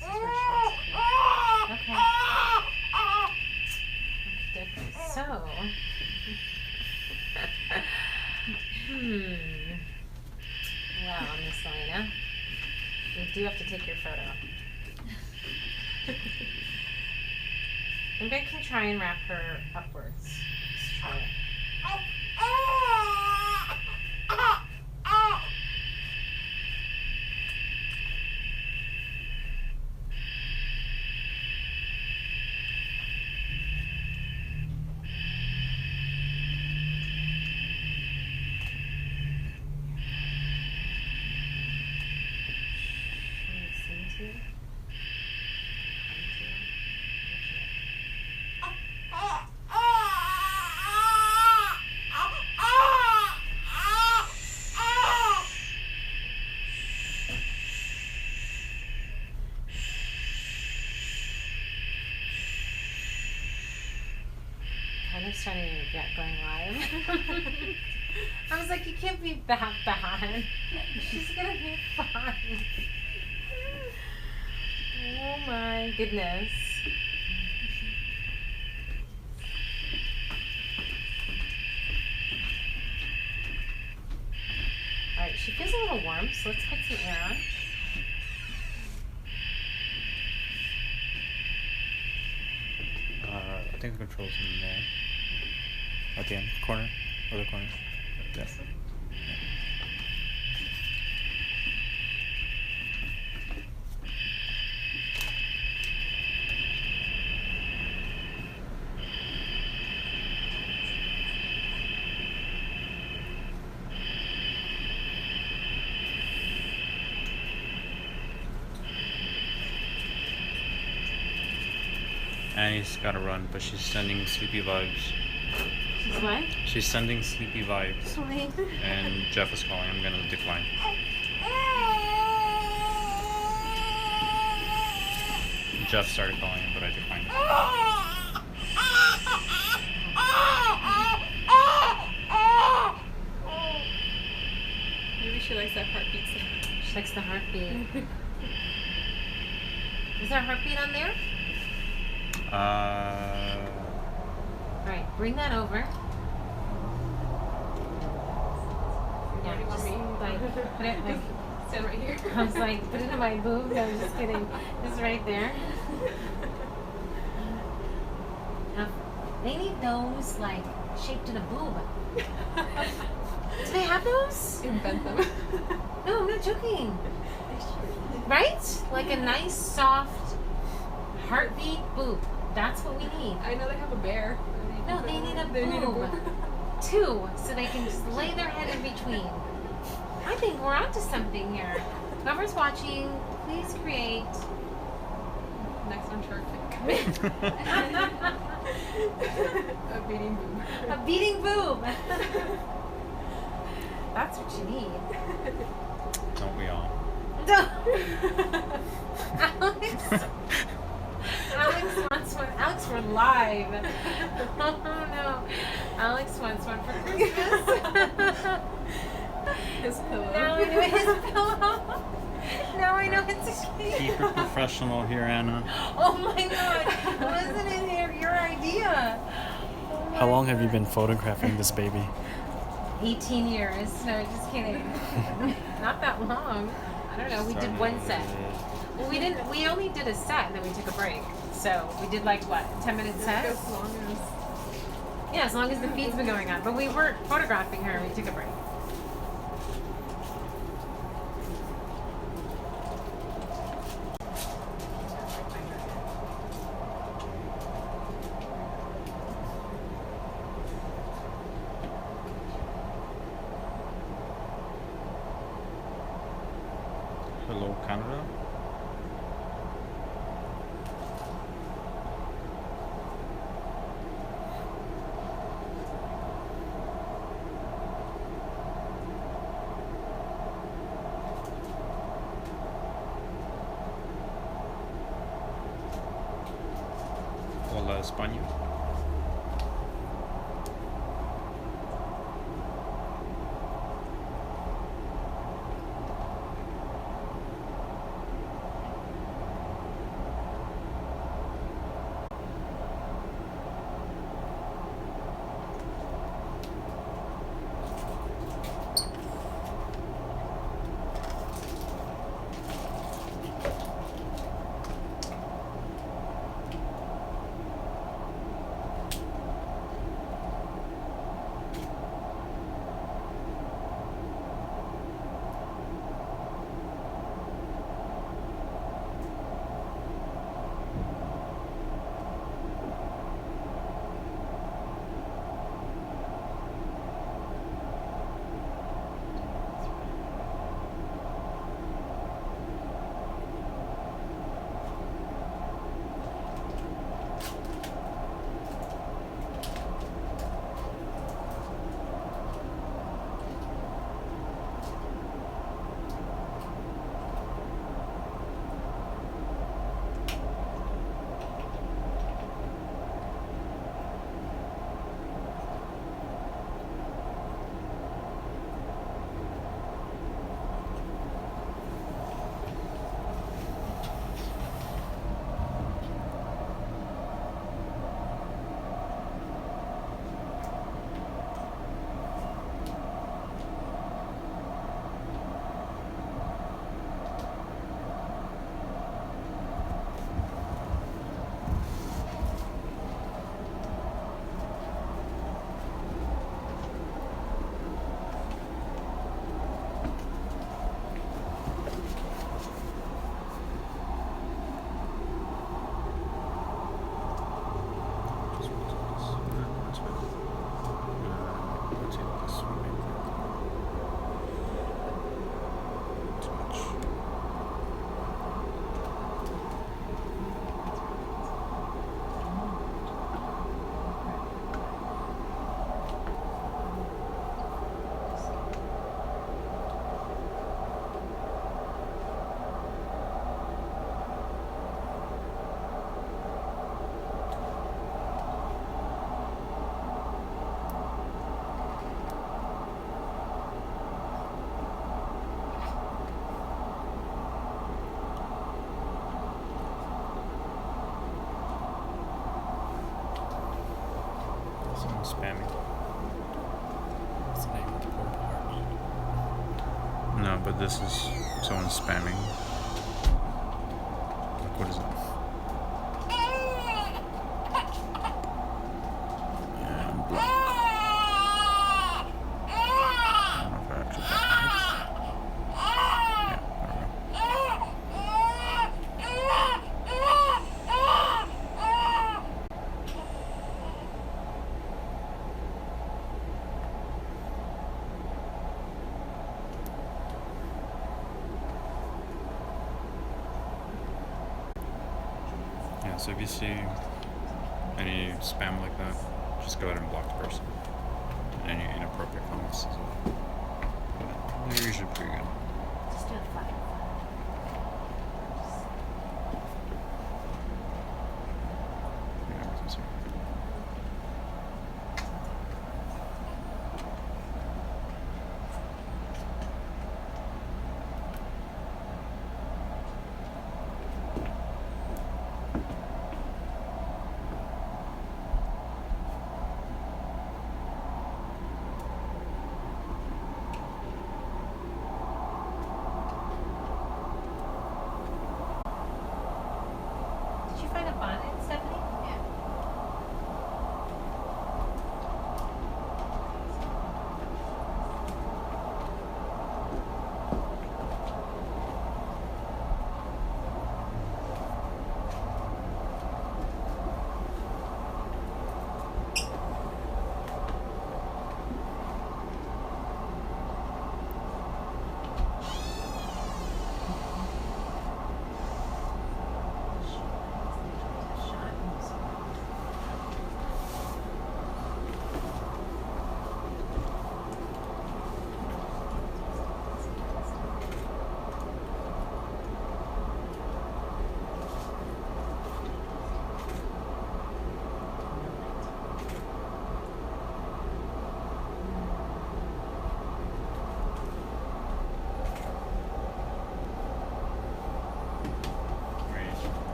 This is where she wants to be. Okay. So. do have to take your photo. Maybe I can try and wrap her upwards. Let's try it. Kind of starting to get going live. I was like, you can't be that bad. She's gonna be fine. Oh my goodness. Alright, she feels a little warm, so let's put some air on. I think the controls in there. At the end, corner, other corner. Yeah. Annie's gotta run, but she's sending sleepy vibes. She's what? She's sending sleepy vibes. Sweet. And Jeff is calling. I'm gonna decline. Jeff started calling him, but I declined. Maybe she likes that heartbeat sound. She likes the heartbeat. Is there a heartbeat on there? Alright, bring that over. Yeah, You want just me? like put it like Stand right here. I was like, put it in my boob. No, I'm just kidding. It's right there. Now, they need those like shaped in a boob. Do they have those? Invent them. No, I'm not joking. Right? Like a nice soft heartbeat boob. That's what we need. I know they have a bear. No, they need a They need a boob. boob. Two, so they can just lay their head in between. I think we're onto something here. Whoever's watching, please create. Next on Shark Tank. A beating boob. A beating boob. That's what you need. Don't we all? Alex wants one. Alex, we're live. Oh no. Alex wants one for Christmas. His pillow. Now I know his pillow. Now I know it's a cake. Keep it professional here, Anna. Oh my god. Wasn't it your idea? Oh How my long have you God. been photographing this baby? 18 years. No, just kidding. Not that long. I don't know. We did one set. Well, we didn't. We only did a set, and then we took a break. So we did like what, 10-minute set? As long as Yeah, as long as the feed's been going on. But we weren't photographing her. We took a break. Hello, Canada. Hola, España. see if this would make it too much. Someone spamming. What's the name of the portal art? No, but this is someone spamming. Like, what is it? And block. I don't know if I actually got it. Yeah, yeah, so if you see any spam like that, just go ahead and block the person. And any inappropriate comments as well. They're usually pretty good. Just do a flag. Yeah, everything's here.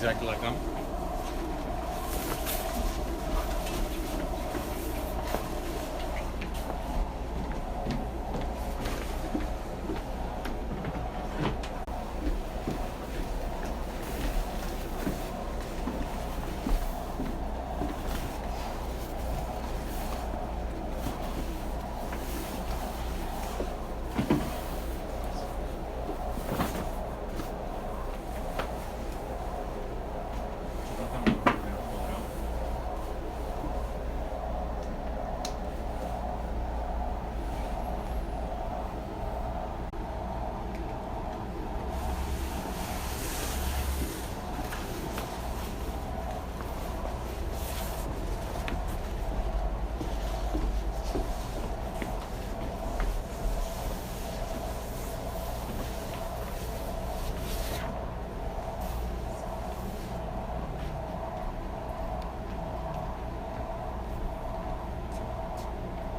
exactly like them.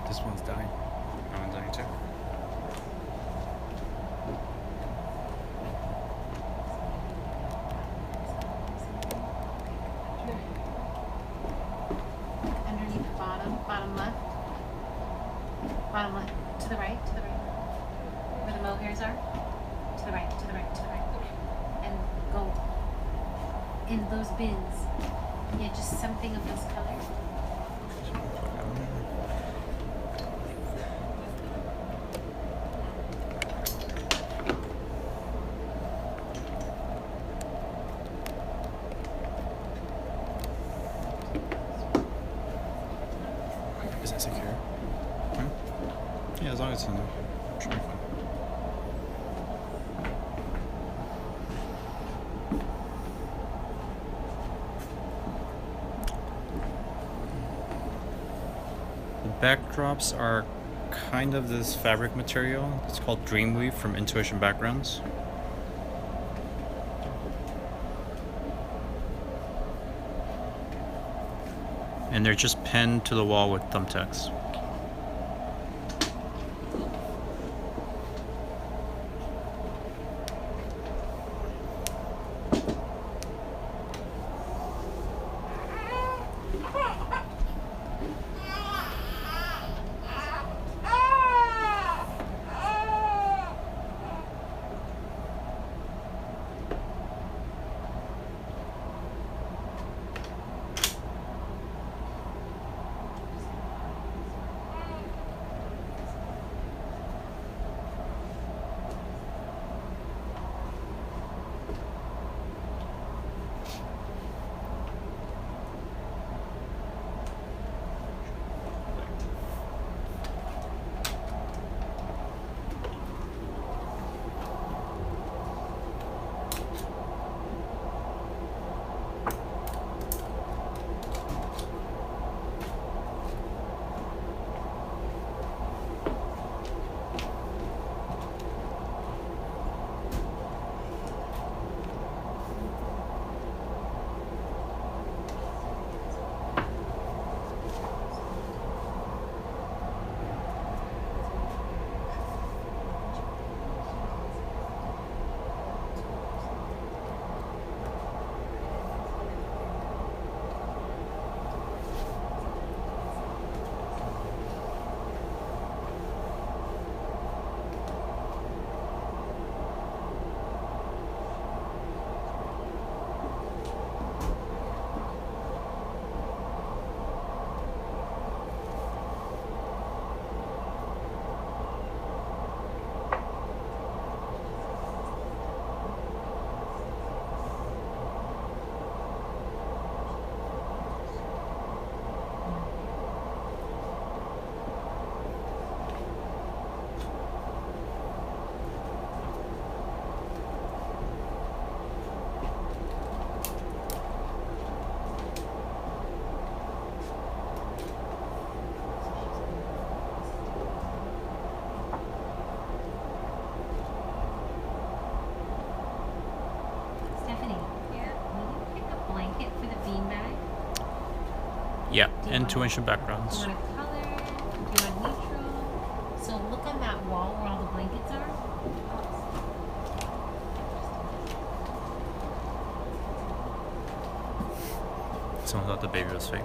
This one's dying. That one's dying too. Underneath the bottom left. Bottom left. To the right. Where the mohairs are. To the right. And go in those bins. Yeah, just something of this color. Is that secure? Hmm? Yeah, as long as it's in there. Should be fine. The backdrops are kind of this fabric material. It's called Dreamweave from Intuition Backgrounds. And they're just pinned to the wall with thumbtacks. Yeah, Intuition Backgrounds. Do you want a color? Do you want neutral? So look on that wall where all the blankets are. the baby was fake.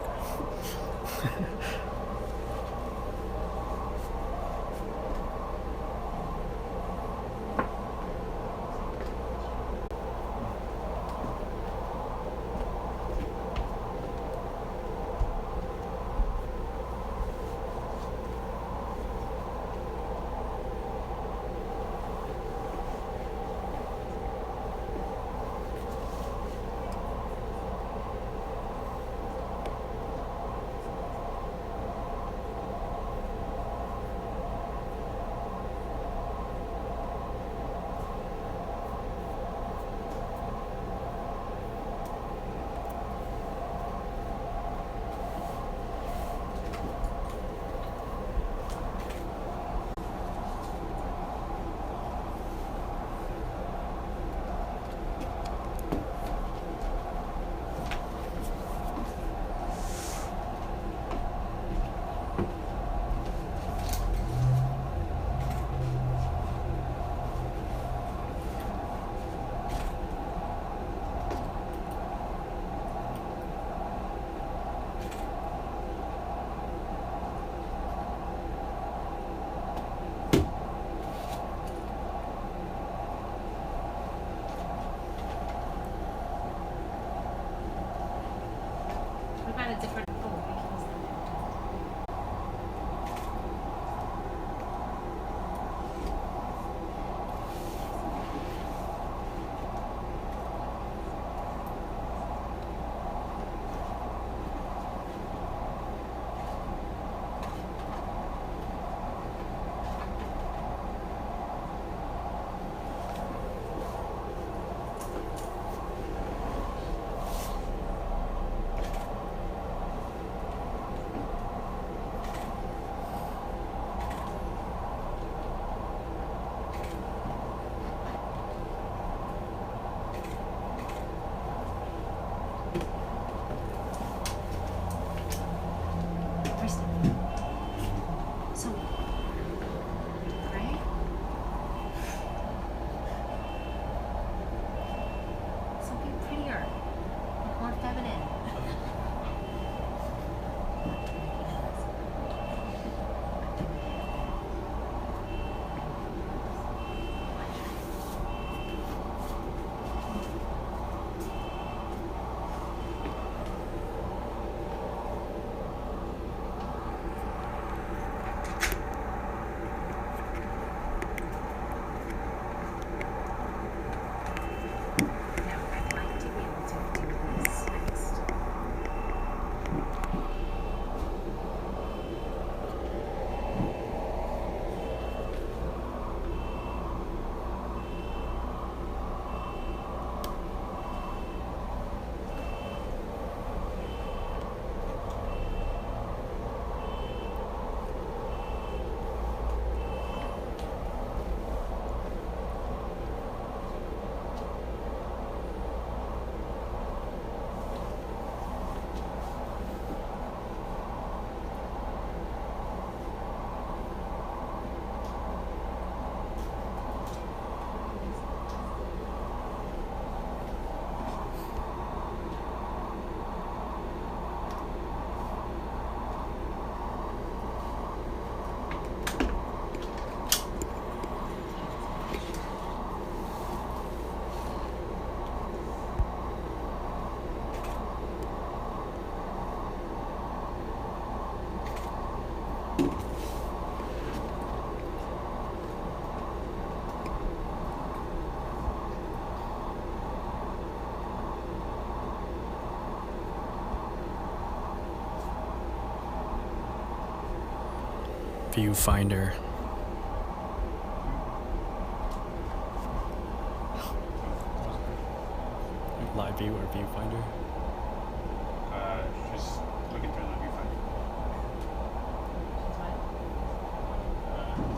What about a different? Oh, we can use that. Kristen. So, right? Something prettier, more feminine. Now, I'd like to be able to do this next. Viewfinder. Live view or viewfinder? Just looking through the viewfinder.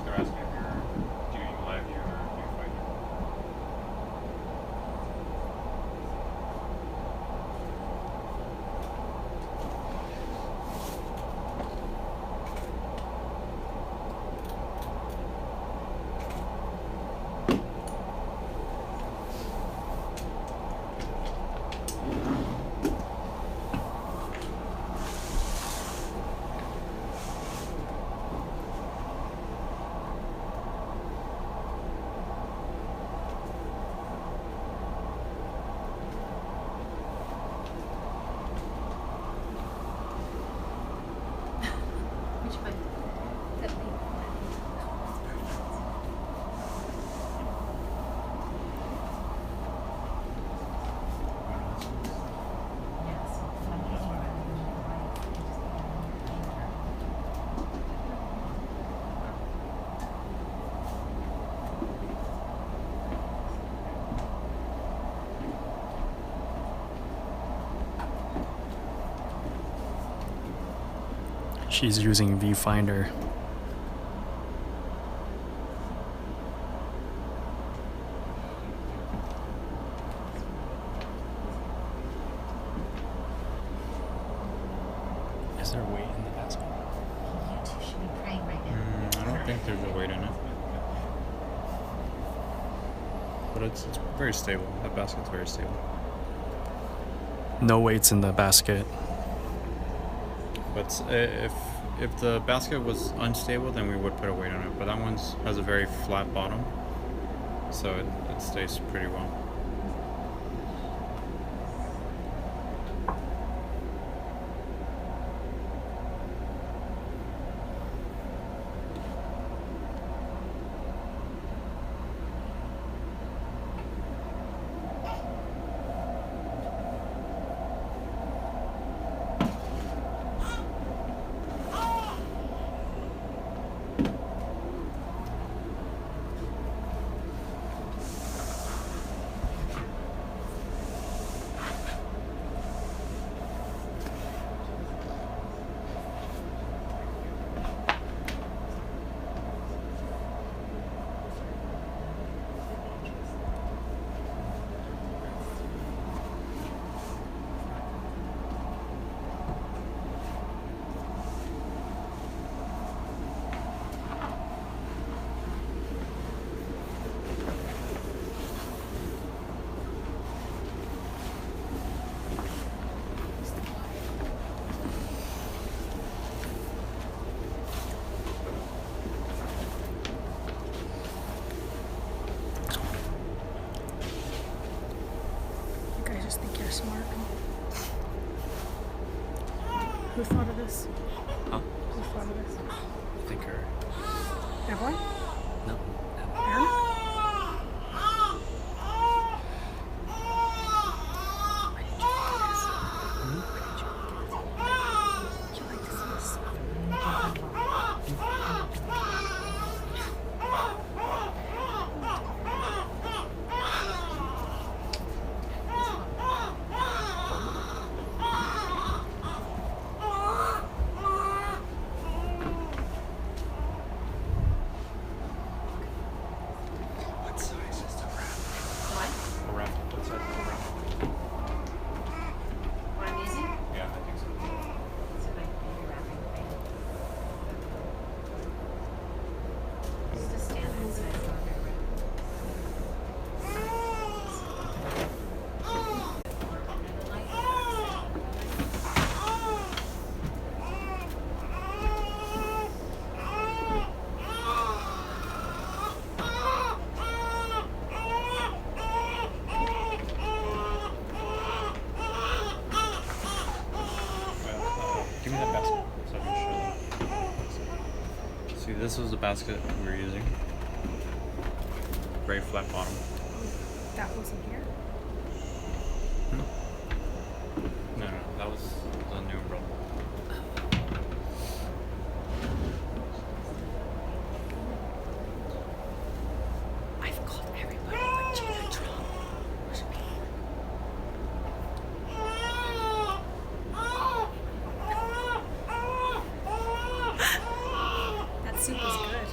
They're asking if you're doing live view or viewfinder. She's using viewfinder. Is there weight in the basket? You two should be praying right now. I don't think there's a weight in it. But it's very stable. That basket's very stable. No weights in the basket. But if the basket was unstable, then we would put a weight on it. But that one's has a very flat bottom, so it stays pretty well. You guys just think you're smart. Who thought of this? Huh? Who thought of this? Thinker. Everyone? No. Aaron? What size is the wrap? What? A wrap. What size is a wrap? What I'm using? Yeah, I think so. So like maybe wrapping thing. Just a standard size laundry wrap. Give me that basket so I can show them. See, this was the basket we were using. Very flat bottom. That wasn't here. No, that was the new umbrella. I've called everybody but Gina Trump. That soup is good.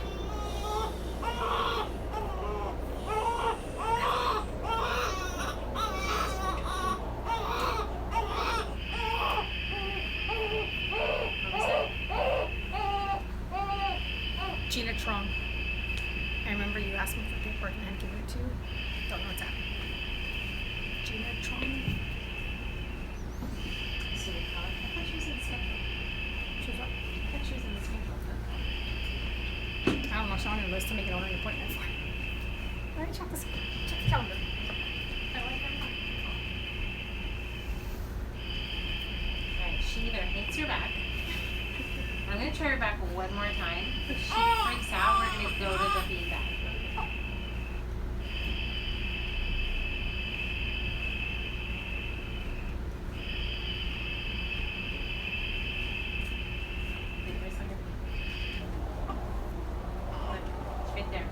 Gina Trong. I remember you asked me for paperwork and I had given it to you. Don't know what's happening. Gina Trong. So we call it. I thought she was in the schedule. She's what? I thought she was in the schedule. I don't know. She's on your list to make an ordering appointment for. Let me check this. Check the calendar. I like her. Alright, she either hates her back. I'm gonna try her back one more time. If she freaks out, we're gonna go to the beanbag. Fingers on your feet. Look, it's right there.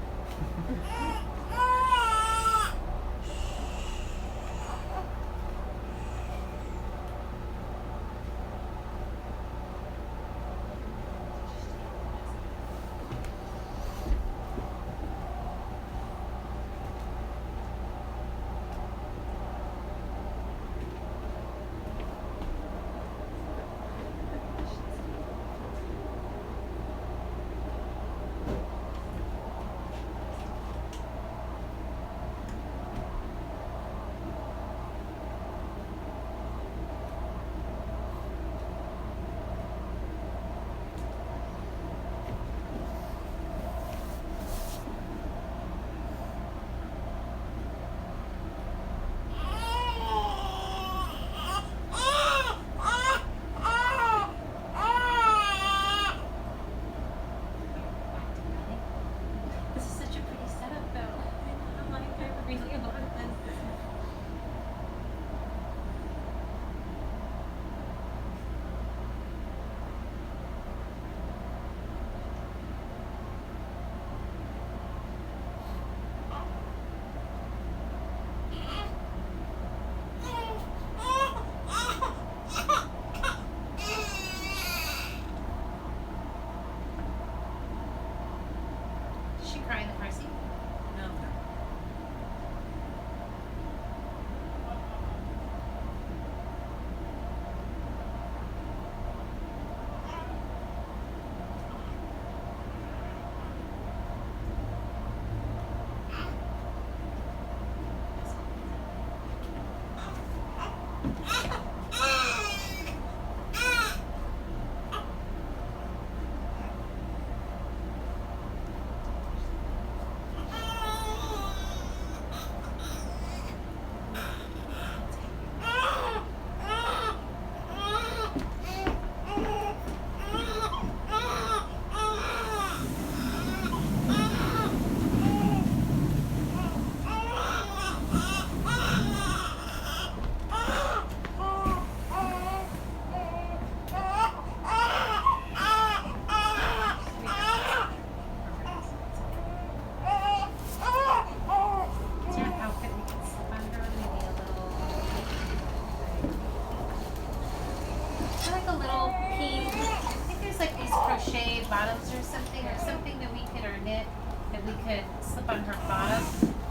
could slip on her bottom. I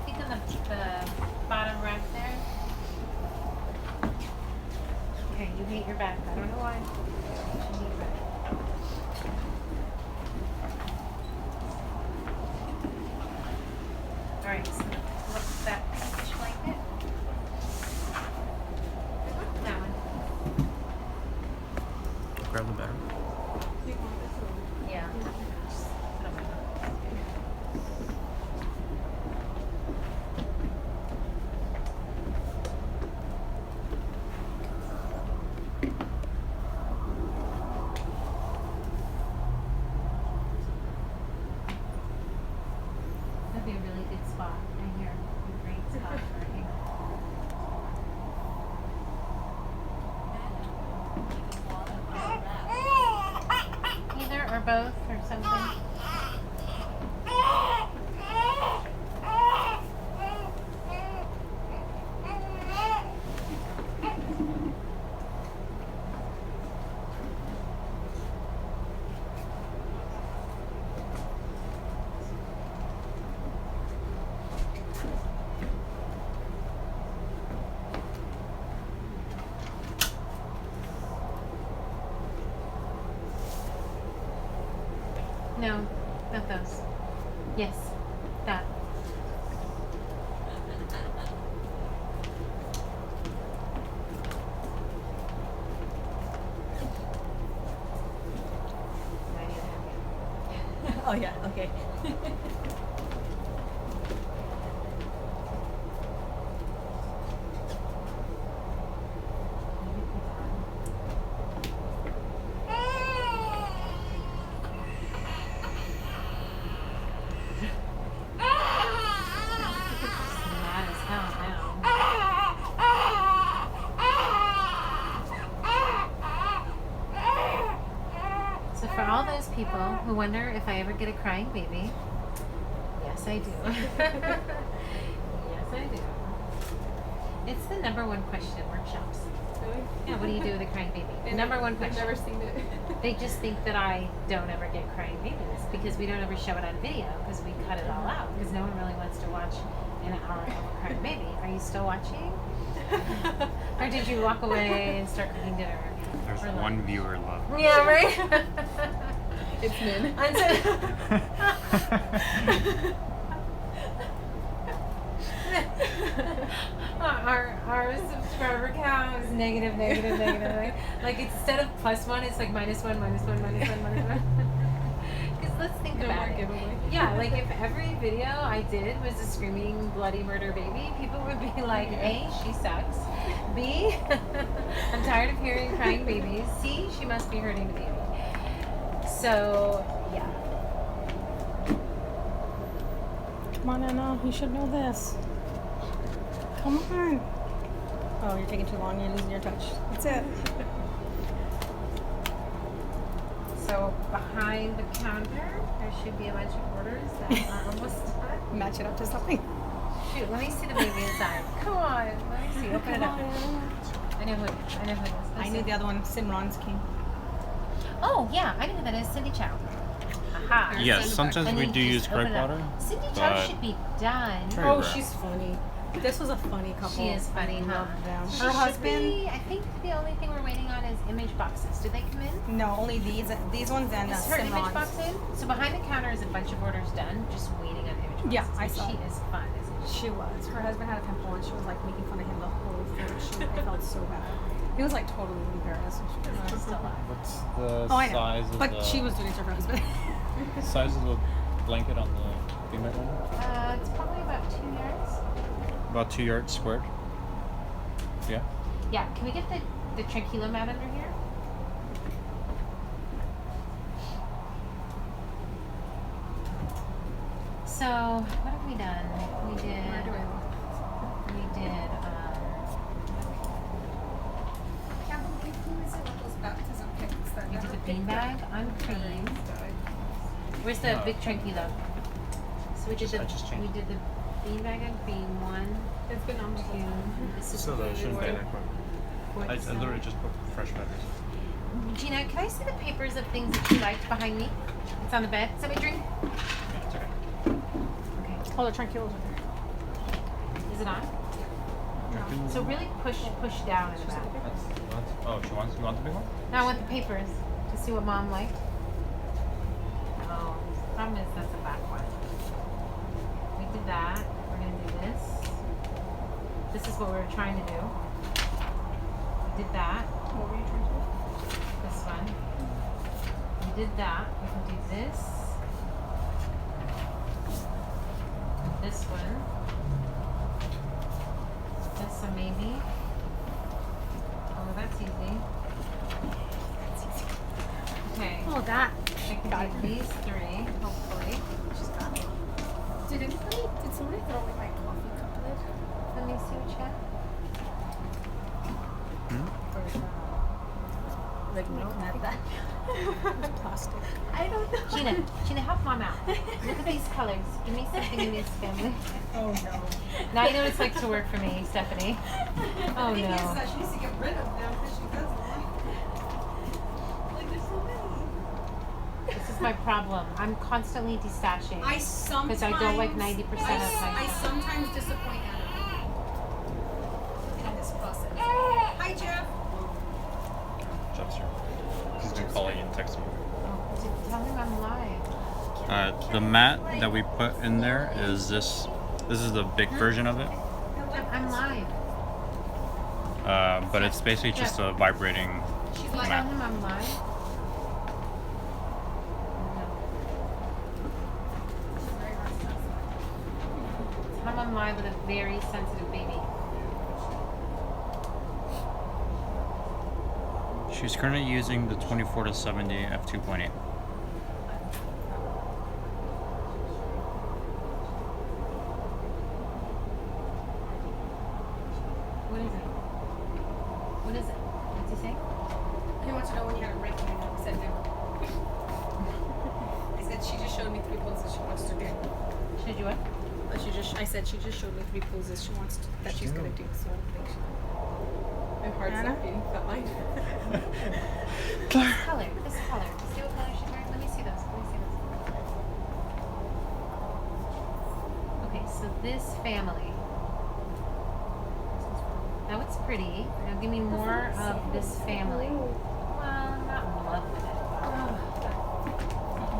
think on the bottom rack there. Okay, you hate your back. I don't know why. You hate your back. Alright, so what's that peach blanket? That one. Grab the battery. Yeah. Put on my phone. That'd be a really good spot. I hear a great spot for you. Either or both or something. No, not those. Yes, that. Oh yeah, okay. Mad as hell now. So for all those people who wonder if I ever get a crying baby, yes I do. Yes I do. It's the number one question in workshops. Really? Yeah, what do you do with a crying baby? The number one I've question. never seen it. They just think that I don't ever get crying babies because we don't ever show it on video because we cut it all out because no one really wants to watch an hour of a crying baby. Are you still watching? Or did you walk away and start cooking dinner? There's Or one viewer left. Yeah, right? It's men. Our subscriber count is negative. Like instead of +1, it's like -1. Because let's think No about more it. giveaway. Yeah, like if every video I did was a screaming bloody murder baby, people would be like, A, she sucks. B, I'm tired of hearing crying babies. C, she must be hurting the baby. So, yeah. Come on, Anna. You should know this. Come on. Oh, you're taking too long. You're losing your touch. That's it. So behind the counter, there should be a bunch of orders that are almost done. Match it up to something. Shoot, let me see the baby inside. Come on, let me see. Open it up. I know who it is. I knew the other one. Simran's king. Oh yeah, I know who that is. Cindy Chow. Aha. Yes, sometimes And we then do just use open grape it up. water. Cindy Chow but- should be done. Very Oh, rare. she's funny. This was a funny couple. She is funny, I huh? love them. She Her should husband. be- I think the only thing we're waiting on is image boxes. Did they come in? No, only these ones and Is her image Simran's. box in? So behind the counter is a bunch of orders done, just waiting on image boxes. Yeah, I But saw. She is fun, isn't she? She was. Her husband had a pimple and she was like making fun of him the whole photo shoot. I felt so bad. He was like totally embarrassed. She's still alive. What's the Oh, I know. size of But the she was doing it to her husband. size of the blanket on the beanbag one? It's probably about 2 yards. About 2 yards squared. Yeah. Yeah, can we get the tranquilo mat under here? So, what have we done? We did, we did the beanbag on cream. Where's the big tranquilo? So we did I just changed. the beanbag on cream, 1, It's been on 2, this is So that shouldn't be four. that quick. I literally just put fresh batteries. Gina, can I see the papers of things that you liked behind me? It's on the bed. Somebody drink. Yeah, it's okay. Oh, the tranquilos are there. Is it on? No. So really push down in the back. Oh, you want the big one? Now I want the papers to see what mom liked. Oh, the problem is that's a back one. We did that. We're gonna do this. This is what we were trying to do. We did that. What were you trying to do? This one. We did that. We can do this. This one. This one maybe. Oh, that's easy. Okay. Oh, that. I can Got do it. these three, hopefully. She's got it. Did somebody throw away my coffee cup lid? Let me see what you got. Like, no, not that. It's plastic. I don't know. Gina, help mom out. Look at these colors. Give me something in this family. Oh no. Now you know what it's like to work for me, Stephanie. Oh The thing is no. that she needs to get rid of them because she doesn't like there's so many. This is my problem. I'm constantly destashing. I sometimes Because I don't like 90% of my I stuff. sometimes disappoint Adam in this process. Hi Jeff. Jeff's here. He's been calling and texting me. Oh, tell him I'm live. The mat that we put in there is this. This is the big version of it. I'm live. But it's basically just a vibrating She's like, tell mat. him I'm live. Tell him I'm live with a very sensitive baby. She's currently using the 24 to 70 f2.8. What is it? What is it? What's he saying? He wants to know when you had a break and I said never. I said she just showed me 3 poses she wants to do. Should you what? I said she just showed me 3 poses she wants to, that she's gonna do. So I think my heart's not beating that line. This color. This color. See what color she's wearing? Let me see those. Let me see those. Okay, so this family. Now it's pretty. Now give me more of this family. Well, I'm not in love with it.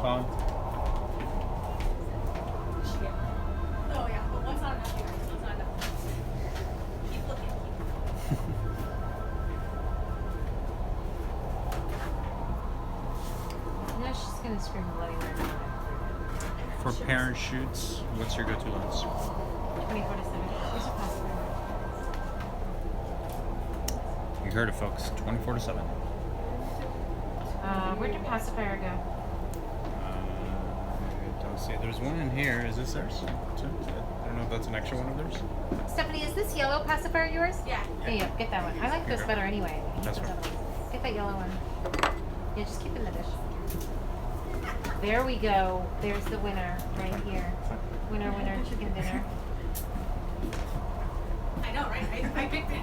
Phone. Oh yeah, but one's not enough, you guys. One's not enough. Keep looking. You know she's gonna scream bloody murder. For parent shoots, what's your go-to lens? 24 to 7. Where's your password? You heard it, folks. 24 to 7. Where did pacifier go? I don't see it. There's one in here. Is this theirs? Too? I don't know if that's an extra one of theirs. Stephanie, is this yellow pacifier yours? Yeah. Yeah, get that one. I like those better anyway. That's Those right. other ones. Get that yellow one. Yeah, just keep it in the dish. There we go. There's the winner right here. Winner, winner, chicken dinner. I know, right? I picked it.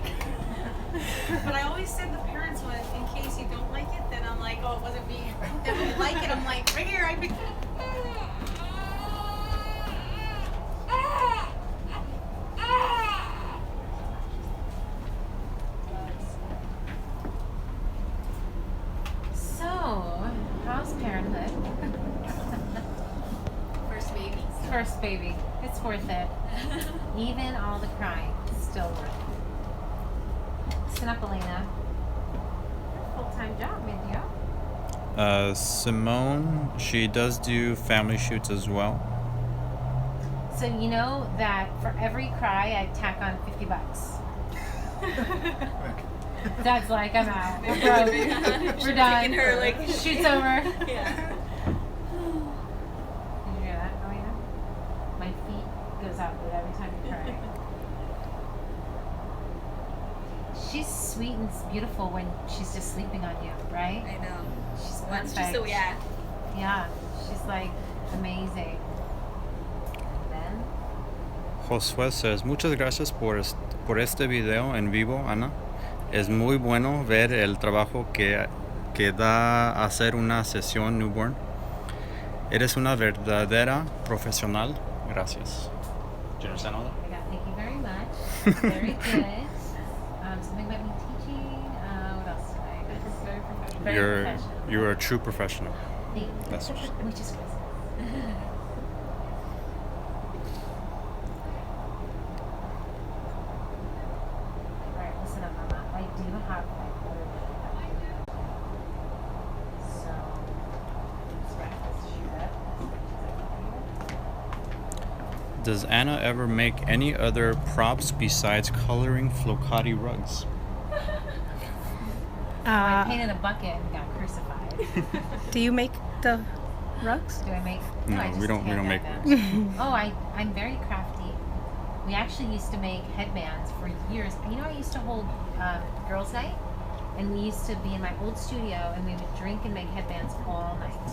But I always send the parents one in case you don't like it, then I'm like, oh, it wasn't me. Then when you like it, I'm like, right here, I picked it. So, how's parenthood? First baby. First baby. It's worth it. Even all the crying, it's still worth it. Listen up, Alana. Full-time job, Mindy. Simone, she does do family shoots as well. So you know that for every cry, I tack on $50. Dad's like, I'm out. We're broke. We're done. Taking her, like- Shoot's over. Yeah. Did you hear that, Alana? My feet goes out with every time you cry. She's sweet and beautiful when she's just sleeping on you, right? I know. She's Once she's perfect. so, yeah. Yeah, she's like amazing. Then Josué says, muchas gracias por este video en vivo, Ana. Es muy bueno ver el trabajo que da hacer una sesión newborn. Eres una verdadera profesional. Gracias. Did you understand all that? I got thank you very much. Very good. Something about me teaching. What else did I? Very professional. Very You're professional. you're a true professional. Thank you. That's what she said. Which is Christmas. Alright, listen up, Mama. I do have my order. So, let's wrap this shit up. Does Anna ever make any other props besides coloring flocati rugs? I painted a bucket and got crucified. Do you make the rugs? Do I make? No, I just we don't hand make dyed rugs. them. Oh, I'm very crafty. We actually used to make headbands for years. You know, I used to hold girls' night, and we used to be in my old studio, and we would drink and make headbands all night.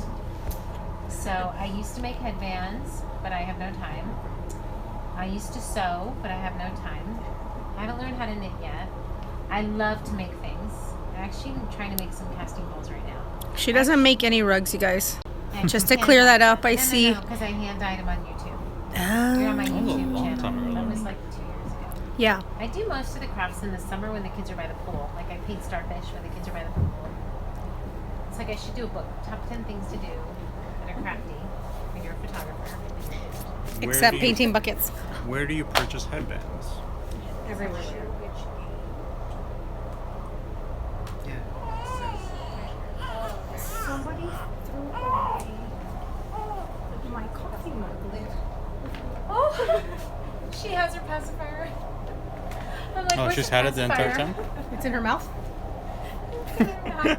So I used to make headbands, but I have no time. I used to sew, but I have no time. I haven't learned how to knit yet. I love to make things. I'm actually trying to make some casting bowls right now. She doesn't make any rugs, you guys. And Just to hand clear that dyed up, them. I No, see. No, because I hand dyed them on YouTube. They're on my That was a YouTube long channel. time ago. That was like 2 years ago. Yeah. I do most of the crafts in the summer when the kids are by the pool. Like I paint starfish when the kids are by the pool. It's like I should do a book. Top 10 things to do that are crafty when you're a photographer. Where Except do you- painting buckets. Where do you purchase headbands? Everywhere. Somebody threw away my coffee mug lid. Oh, she has her pacifier. I'm like, Oh, where's she's the had it the entire pacifier? time? It's in her mouth. It's in her mouth.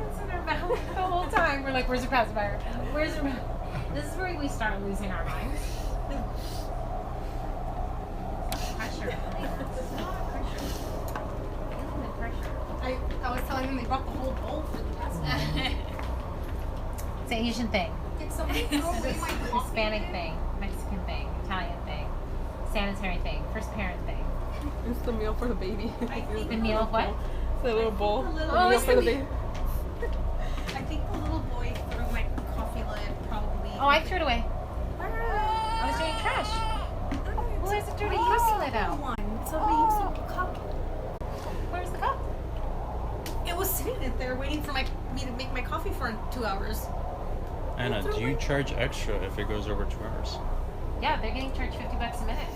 It's in her mouth the whole time. We're like, where's her pacifier? Where's her mouth? This is where we start losing our minds. Pressure. Elena. Pressure. Feeling the pressure. I was telling them they brought the whole bowl for the last one. It's an Asian thing. Did somebody throw away my coffee? Hispanic thing, Mexican thing, Italian thing, sanitary thing, first parent thing. It's the meal for the baby. I think The meal of what? The little bowl. The little Oh, meal it's for the the baby. I think the little boy threw my coffee lid probably. Oh, I threw it away. I was doing trash. Who has a dirty coffee lid out? Somebody used a cup. Where's the cup? It was sitting there waiting for me to make my coffee for 2 hours. Anna, do you charge extra if it goes over 2 hours? Yeah, they're getting charged $50 a minute.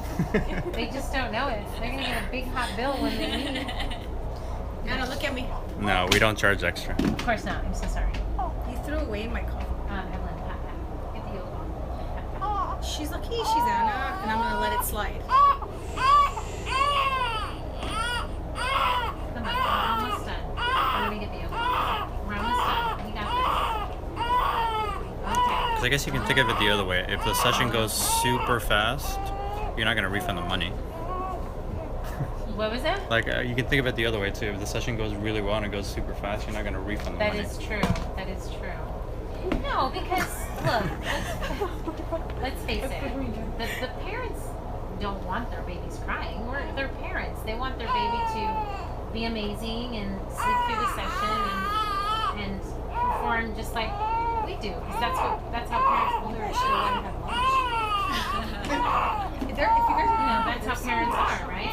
They just don't know it. They're gonna get a big hot bill when they leave. Anna, look at me. No, we don't charge extra. Of course not. I'm so sorry. You threw away my coffee. Evelyn, pat, pat. Get the yolk off. Pat, pat. She's lucky she's Anna, and I'm gonna let it slide. Come on, we're almost done. I'm gonna get the yolk off. We're almost done. You got this. Okay. Because I guess you can think of it the other way. If the session goes super fast, you're not going to refund the money. What was that? Like, you can think of it the other way too. If the session goes really well and it goes super fast, you're not going to refund the That money. is true. That is true. No, because look, let's face it. The parents don't want their babies crying. They're parents. They want their baby to be amazing and sleep through the session and perform just like we do. Because that's how parents will learn. Should have had lunch. If you guys You know, that's how parents are, right?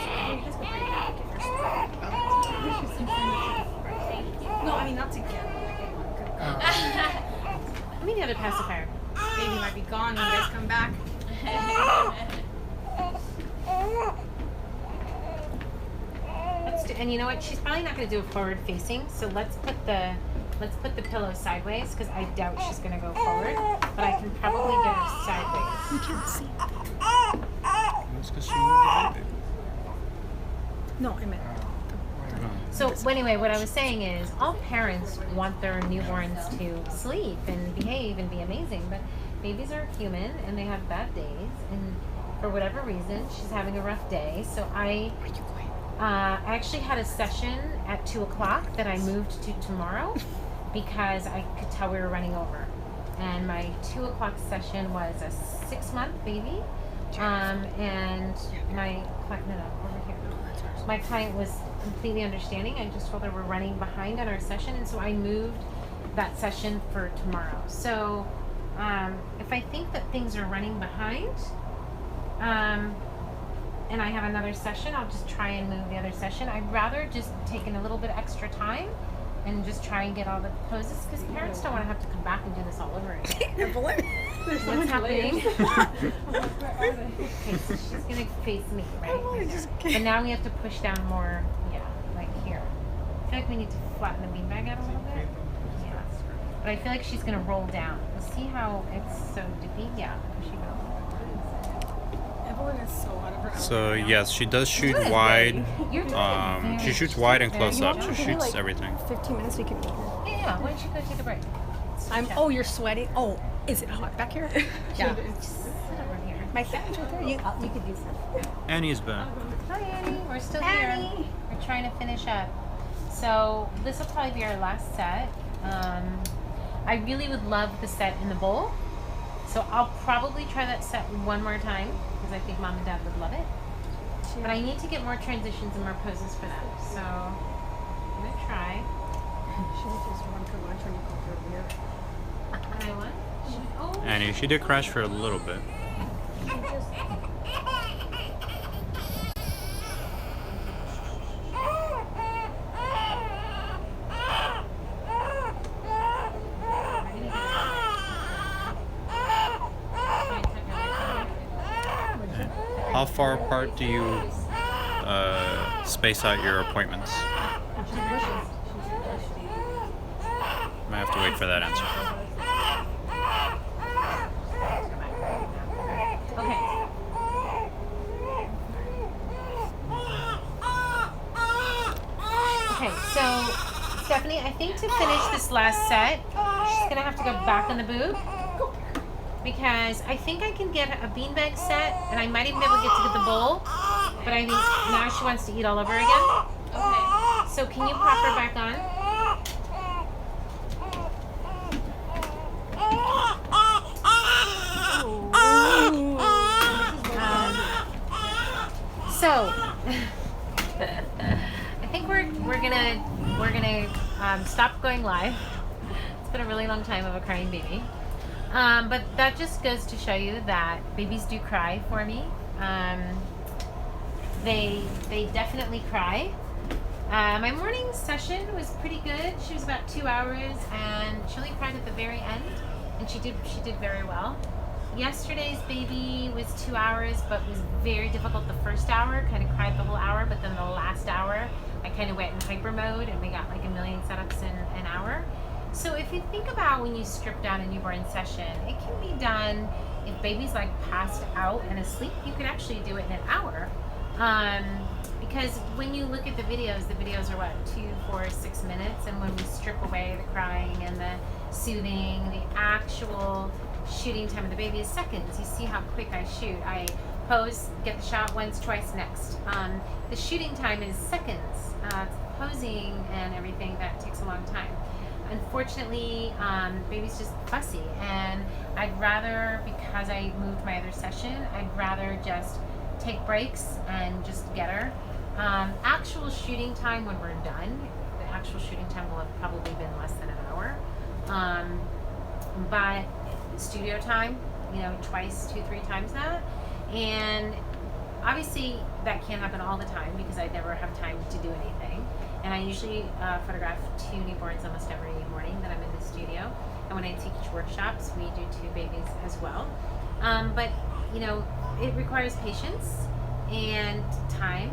No, I mean not together. Give me the other pacifier. Baby might be gone when you guys come back. And you know what? She's probably not going to do it forward facing. So let's put the pillow sideways because I doubt she's going to go forward. But I can probably get her sideways. You can't see. That's 'cause she moved the baby. No, I meant. So anyway, what I was saying is all parents want their newborns to sleep and behave and be amazing, but babies are human and they have bad days, and for whatever reason she's having a rough day. So I actually had a session at 2 o'clock that I moved to tomorrow because I could tell we were running over, and my 2 o'clock session was a 6-month baby, and my client, no, over here. My client was completely understanding. I just told her we're running behind on our session, and so I moved that session for tomorrow. So if I think that things are running behind, and I have another session, I'll just try and move the other session. I'd rather just take in a little bit extra time and just try and get all the poses because parents don't want to have to come back and do this all over again. What's happening? Okay, so she's gonna face me, right? But now we have to push down more, like here. I feel like we need to flatten the beanbag out a little bit. Yeah. But I feel like she's gonna roll down. See how it's so dippy? Yeah. She goes. Evelyn is so out of her element So right now. yes, she does shoot Good, wide. You're doing She very shoots wide and very close good. up. You She want me to shoots like everything. 15 minutes we can meet here. Yeah, why don't you go take a break? Oh, you're sweating. Oh, is it hot back here? Yeah. Just sit over here. My fan's right there. You could use that. Annie's back. Hi, Annie. We're still here. We're trying to finish up. So this will probably be our last set. I really would love the set in the bowl. So I'll probably try that set one more time because I think mom and dad would love it. But I need to get more transitions and more poses for them. So I'm going to try. She was just run for lunch when you called her weird. When I what? Oh, Annie, she did crash for a little bit. How far apart do you space out your appointments? Might have to wait for that answer. okay. Okay, so Stephanie, I think to finish this last set, she's gonna have to go back on the boob because I think I can get a beanbag set, and I might even be able to get the bowl. But I think now she wants to eat all over again. Okay. So can you pop her back on? So I think we're gonna stop going live. It's been a really long time of a crying baby, but that just goes to show you that babies do cry for me. They definitely cry. My morning session was pretty good. She was about 2 hours, and she only cried at the very end, and she did very well. Yesterday's baby was 2 hours, but was very difficult the first hour, kind of cried the whole hour, but then the last hour, I kind of went in hyper mode, and we got like 1 million setups in an hour. So if you think about when you strip down a newborn session, it can be done if baby's like passed out and asleep, you could actually do it in an hour. Because when you look at the videos are what, 2, 4, 6 minutes, and when we strip away the crying and the soothing, the actual shooting time of the baby is seconds. You see how quick I shoot. I pose, get the shot once, twice, next. The shooting time is seconds. Posing and everything, that takes a long time. Unfortunately, baby's just fussy, and I'd rather, because I moved my other session, I'd rather just take breaks and just get her. Actual shooting time when we're done, the actual shooting time will have probably been less than an hour. But studio time, twice, 2, 3 times that. And obviously that can't happen all the time because I never have time to do anything. And I usually photograph 2 newborns almost every morning that I'm in the studio. And when I teach workshops, we do 2 babies as well. But it requires patience and time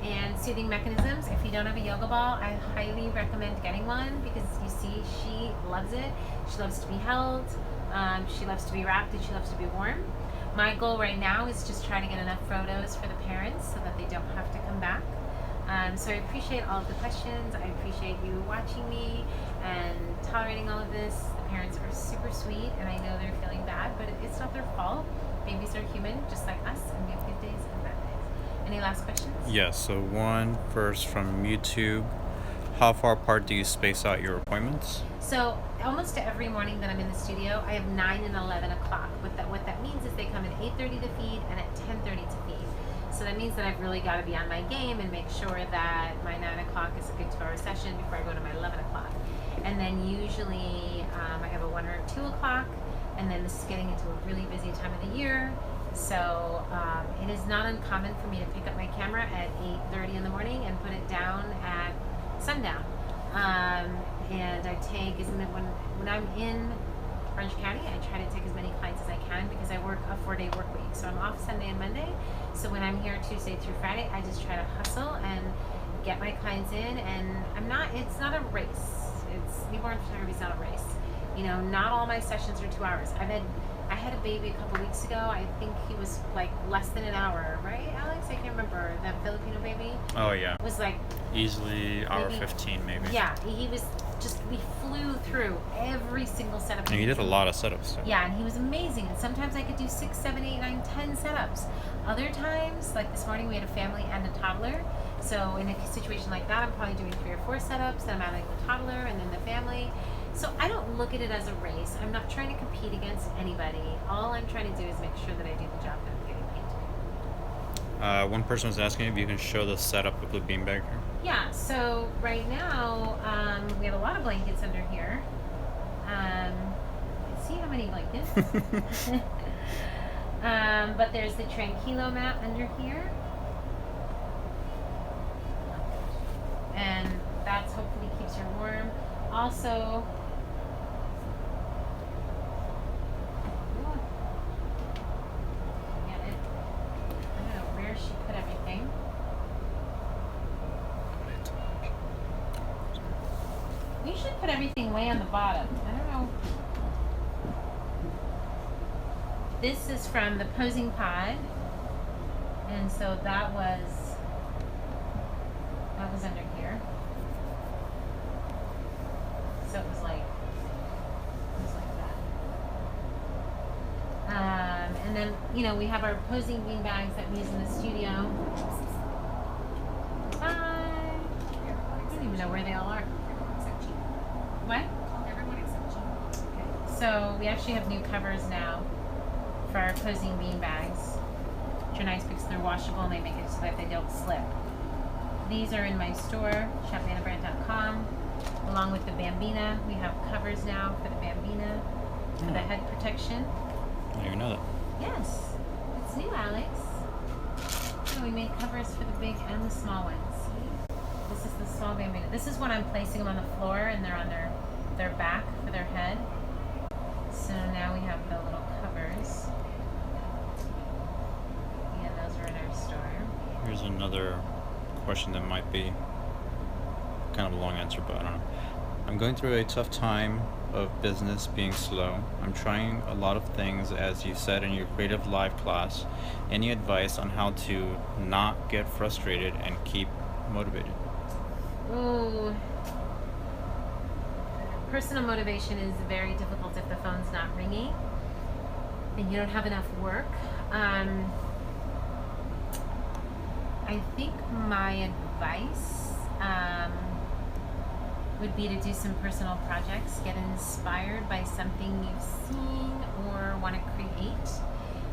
and soothing mechanisms. If you don't have a yoga ball, I highly recommend getting one because you see she loves it. She loves to be held, she loves to be wrapped, and she loves to be warm. My goal right now is just try to get enough photos for the parents so that they don't have to come back. So I appreciate all of the questions. I appreciate you watching me and tolerating all of this. The parents are super sweet, and I know they're feeling bad, but it's not their fault. Babies are human, just like us, and we have good days and bad days. Any last questions? Yes, so one first from YouTube. How far apart do you space out your appointments? So almost every morning that I'm in the studio, I have 9 and 11 o'clock. What that means is they come at 8:30 to feed and at 10:30 to feed. So that means that I've really got to be on my game and make sure that my 9 o'clock is a good 2-hour session before I go to my 11 o'clock. And then usually I have a 1 or 2 o'clock, and then this is getting into a really busy time of the year. So it is not uncommon for me to pick up my camera at 8:30 in the morning and put it down at sundown. And I take when I'm in Orange County, I try to take as many clients as I can because I work a 4-day work week. So I'm off Sunday and Monday. So when I'm here Tuesday through Friday, I just try to hustle and get my clients in. And it's not a race. Newborn photography is not a race. You know, not all my sessions are 2 hours. I had a baby a couple weeks ago. I think he was like less than an hour, right, Alex? I can't remember. That Filipino baby. Oh yeah. It was like Easily hour maybe- 15 maybe. yeah. He was just we flew through every single setup. And you did a lot of setups. So. Yeah, and he was amazing. And sometimes I could do 6, 7, 8, 9, 10 setups. Other times, like this morning, we had a family and a toddler. So in a situation like that, I'm probably doing 3 or 4 setups. Then I'm adding the toddler and then the family. So I don't look at it as a race. I'm not trying to compete against anybody. All I'm trying to do is make sure that I do the job that I'm getting paid to do. One person was asking if you can show the setup of the beanbag here. Yeah, so right now, we have a lot of blankets under here. See how many blankets? But there's the Tranquilo mat under here. And that's hopefully keeps her warm. Also, get it. I don't know where she put everything. You should put everything way on the bottom. I don't know. This is from the posing pod. And so that was under here. So it was like that. And then, you know, we have our posing bean bags that we use in the studio. I don't even know where they all are. What? Okay. So we actually have new covers now for our posing bean bags, which are nice because they're washable and they make it so that they don't slip. These are in my store, shopanabrand.com, along with the Bambina. We have covers now for the Bambina, for the head protection. I didn't even know that. Yes, it's new, Alex. So we made covers for the big and the small ones. See? This is the small Bambina. This is when I'm placing them on the floor and they're on their back for their head. So now we have the little covers. And those are in our store. Here's another question that might be kind of a long answer, but I don't know. I'm going through a tough time of business being slow. I'm trying a lot of things, as you said in your creative live class. Any advice on how to not get frustrated and keep motivated? Ooh. Personal motivation is very difficult if the phone's not ringing and you don't have enough work. I think my advice would be to do some personal projects, get inspired by something you've seen or want to create.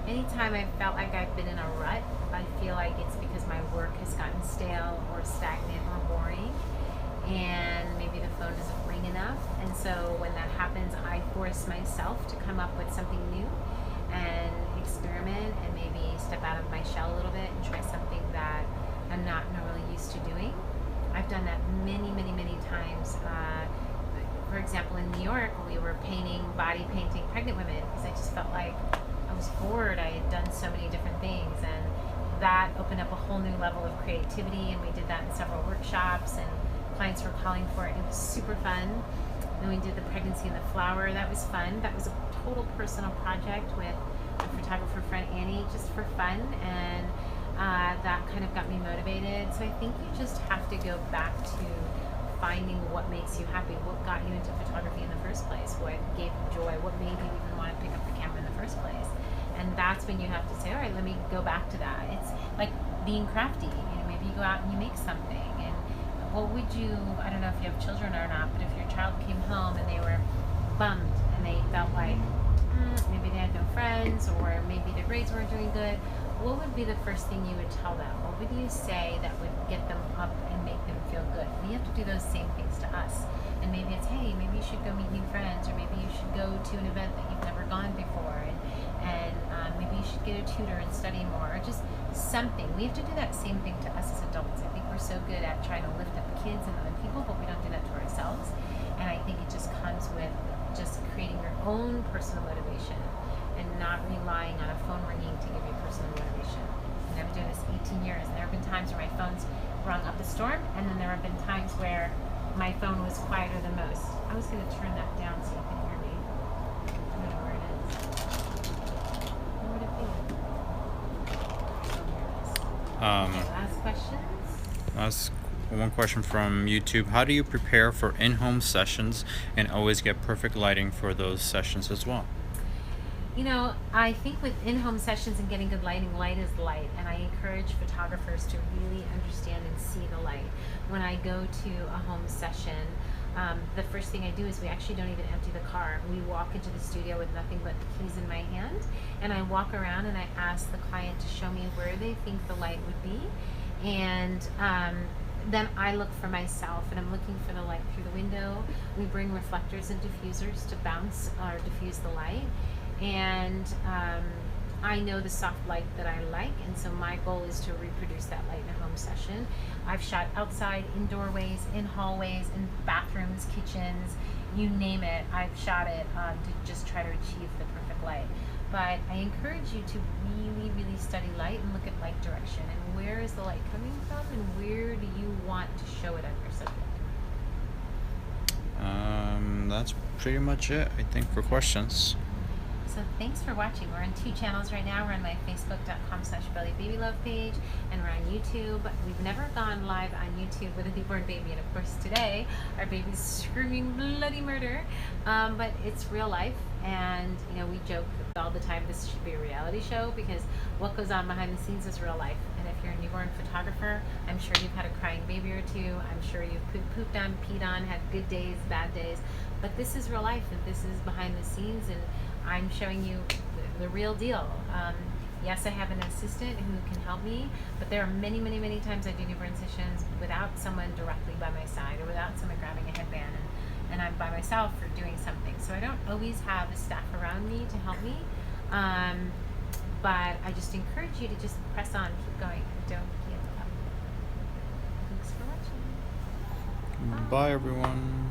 Anytime I've felt like I've been in a rut, I feel like it's because my work has gotten stale or stagnant or boring, and maybe the phone doesn't ring enough. And so when that happens, I force myself to come up with something new and experiment and maybe step out of my shell a little bit and try something that I'm not normally used to doing. I've done that many, many, many times. For example, in New York, we were body painting pregnant women because I just felt like I was bored. I had done so many different things, and that opened up a whole new level of creativity, and we did that in several workshops, and clients were calling for it. It was super fun. Then we did the pregnancy and the flower. That was fun. That was a total personal project with a photographer friend, Annie, just for fun, and that kind of got me motivated. So I think you just have to go back to finding what makes you happy, what got you into photography in the first place, what gave you joy, what made you even want to pick up the camera in the first place. And that's when you have to say, all right, let me go back to that. It's like being crafty. You know, maybe you go out and you make something, and what would you, I don't know if you have children or not, but if your child came home and they were bummed and they felt like maybe they had no friends or maybe their grades weren't doing good, what would be the first thing you would tell them? What would you say that would get them up and make them feel good? We have to do those same things to us. And maybe it's, hey, maybe you should go meet new friends, or maybe you should go to an event that you've never gone before, and maybe you should get a tutor and study more, or just something. We have to do that same thing to us as adults. I think we're so good at trying to lift up kids and other people, but we don't do that to ourselves. And I think it just comes with just creating your own personal motivation and not relying on a phone ringing to give you personal motivation. And I've been doing this 18 years, and there have been times where my phone's rung up a storm, and then there have been times where my phone was quieter than most. I was going to turn that down so you can hear me. I don't know where it is. Where would it be? Oh, here it is. Okay, last questions? Last one question from YouTube. How do you prepare for in-home sessions and always get perfect lighting for those sessions as well? You know, I think with in-home sessions and getting good lighting, light is light, and I encourage photographers to really understand and see the light. When I go to a home session, the first thing I do is we actually don't even empty the car. We walk into the studio with nothing but the keys in my hand, and I walk around and I ask the client to show me where they think the light would be, and then I look for myself, and I'm looking for the light through the window. We bring reflectors and diffusers to bounce or diffuse the light. And I know the soft light that I like, and so my goal is to reproduce that light in a home session. I've shot outside, in doorways, in hallways, in bathrooms, kitchens, you name it. I've shot it to just try to achieve the perfect light. But I encourage you to really, really study light and look at light direction and where is the light coming from and where do you want to show it on your subject. That's pretty much it, I think, for questions. So thanks for watching. We're on 2 channels right now. We're on my facebook.com/BellyBabyLove page, and we're on YouTube. We've never gone live on YouTube with a newborn baby, and of course today our baby's screaming bloody murder. But it's real life, and you know, we joke all the time this should be a reality show because what goes on behind the scenes is real life. And if you're a newborn photographer, I'm sure you've had a crying baby or two. I'm sure you've pooped on, peed on, had good days, bad days. But this is real life, and this is behind the scenes, and I'm showing you the real deal. Yes, I have an assistant who can help me, but there are many, many, many times I do newborn sessions without someone directly by my side or without someone grabbing a headband, and I'm by myself for doing something. So I don't always have a staff around me to help me, but I just encourage you to just press on, keep going, and don't give up. Thanks for watching. Bye everyone.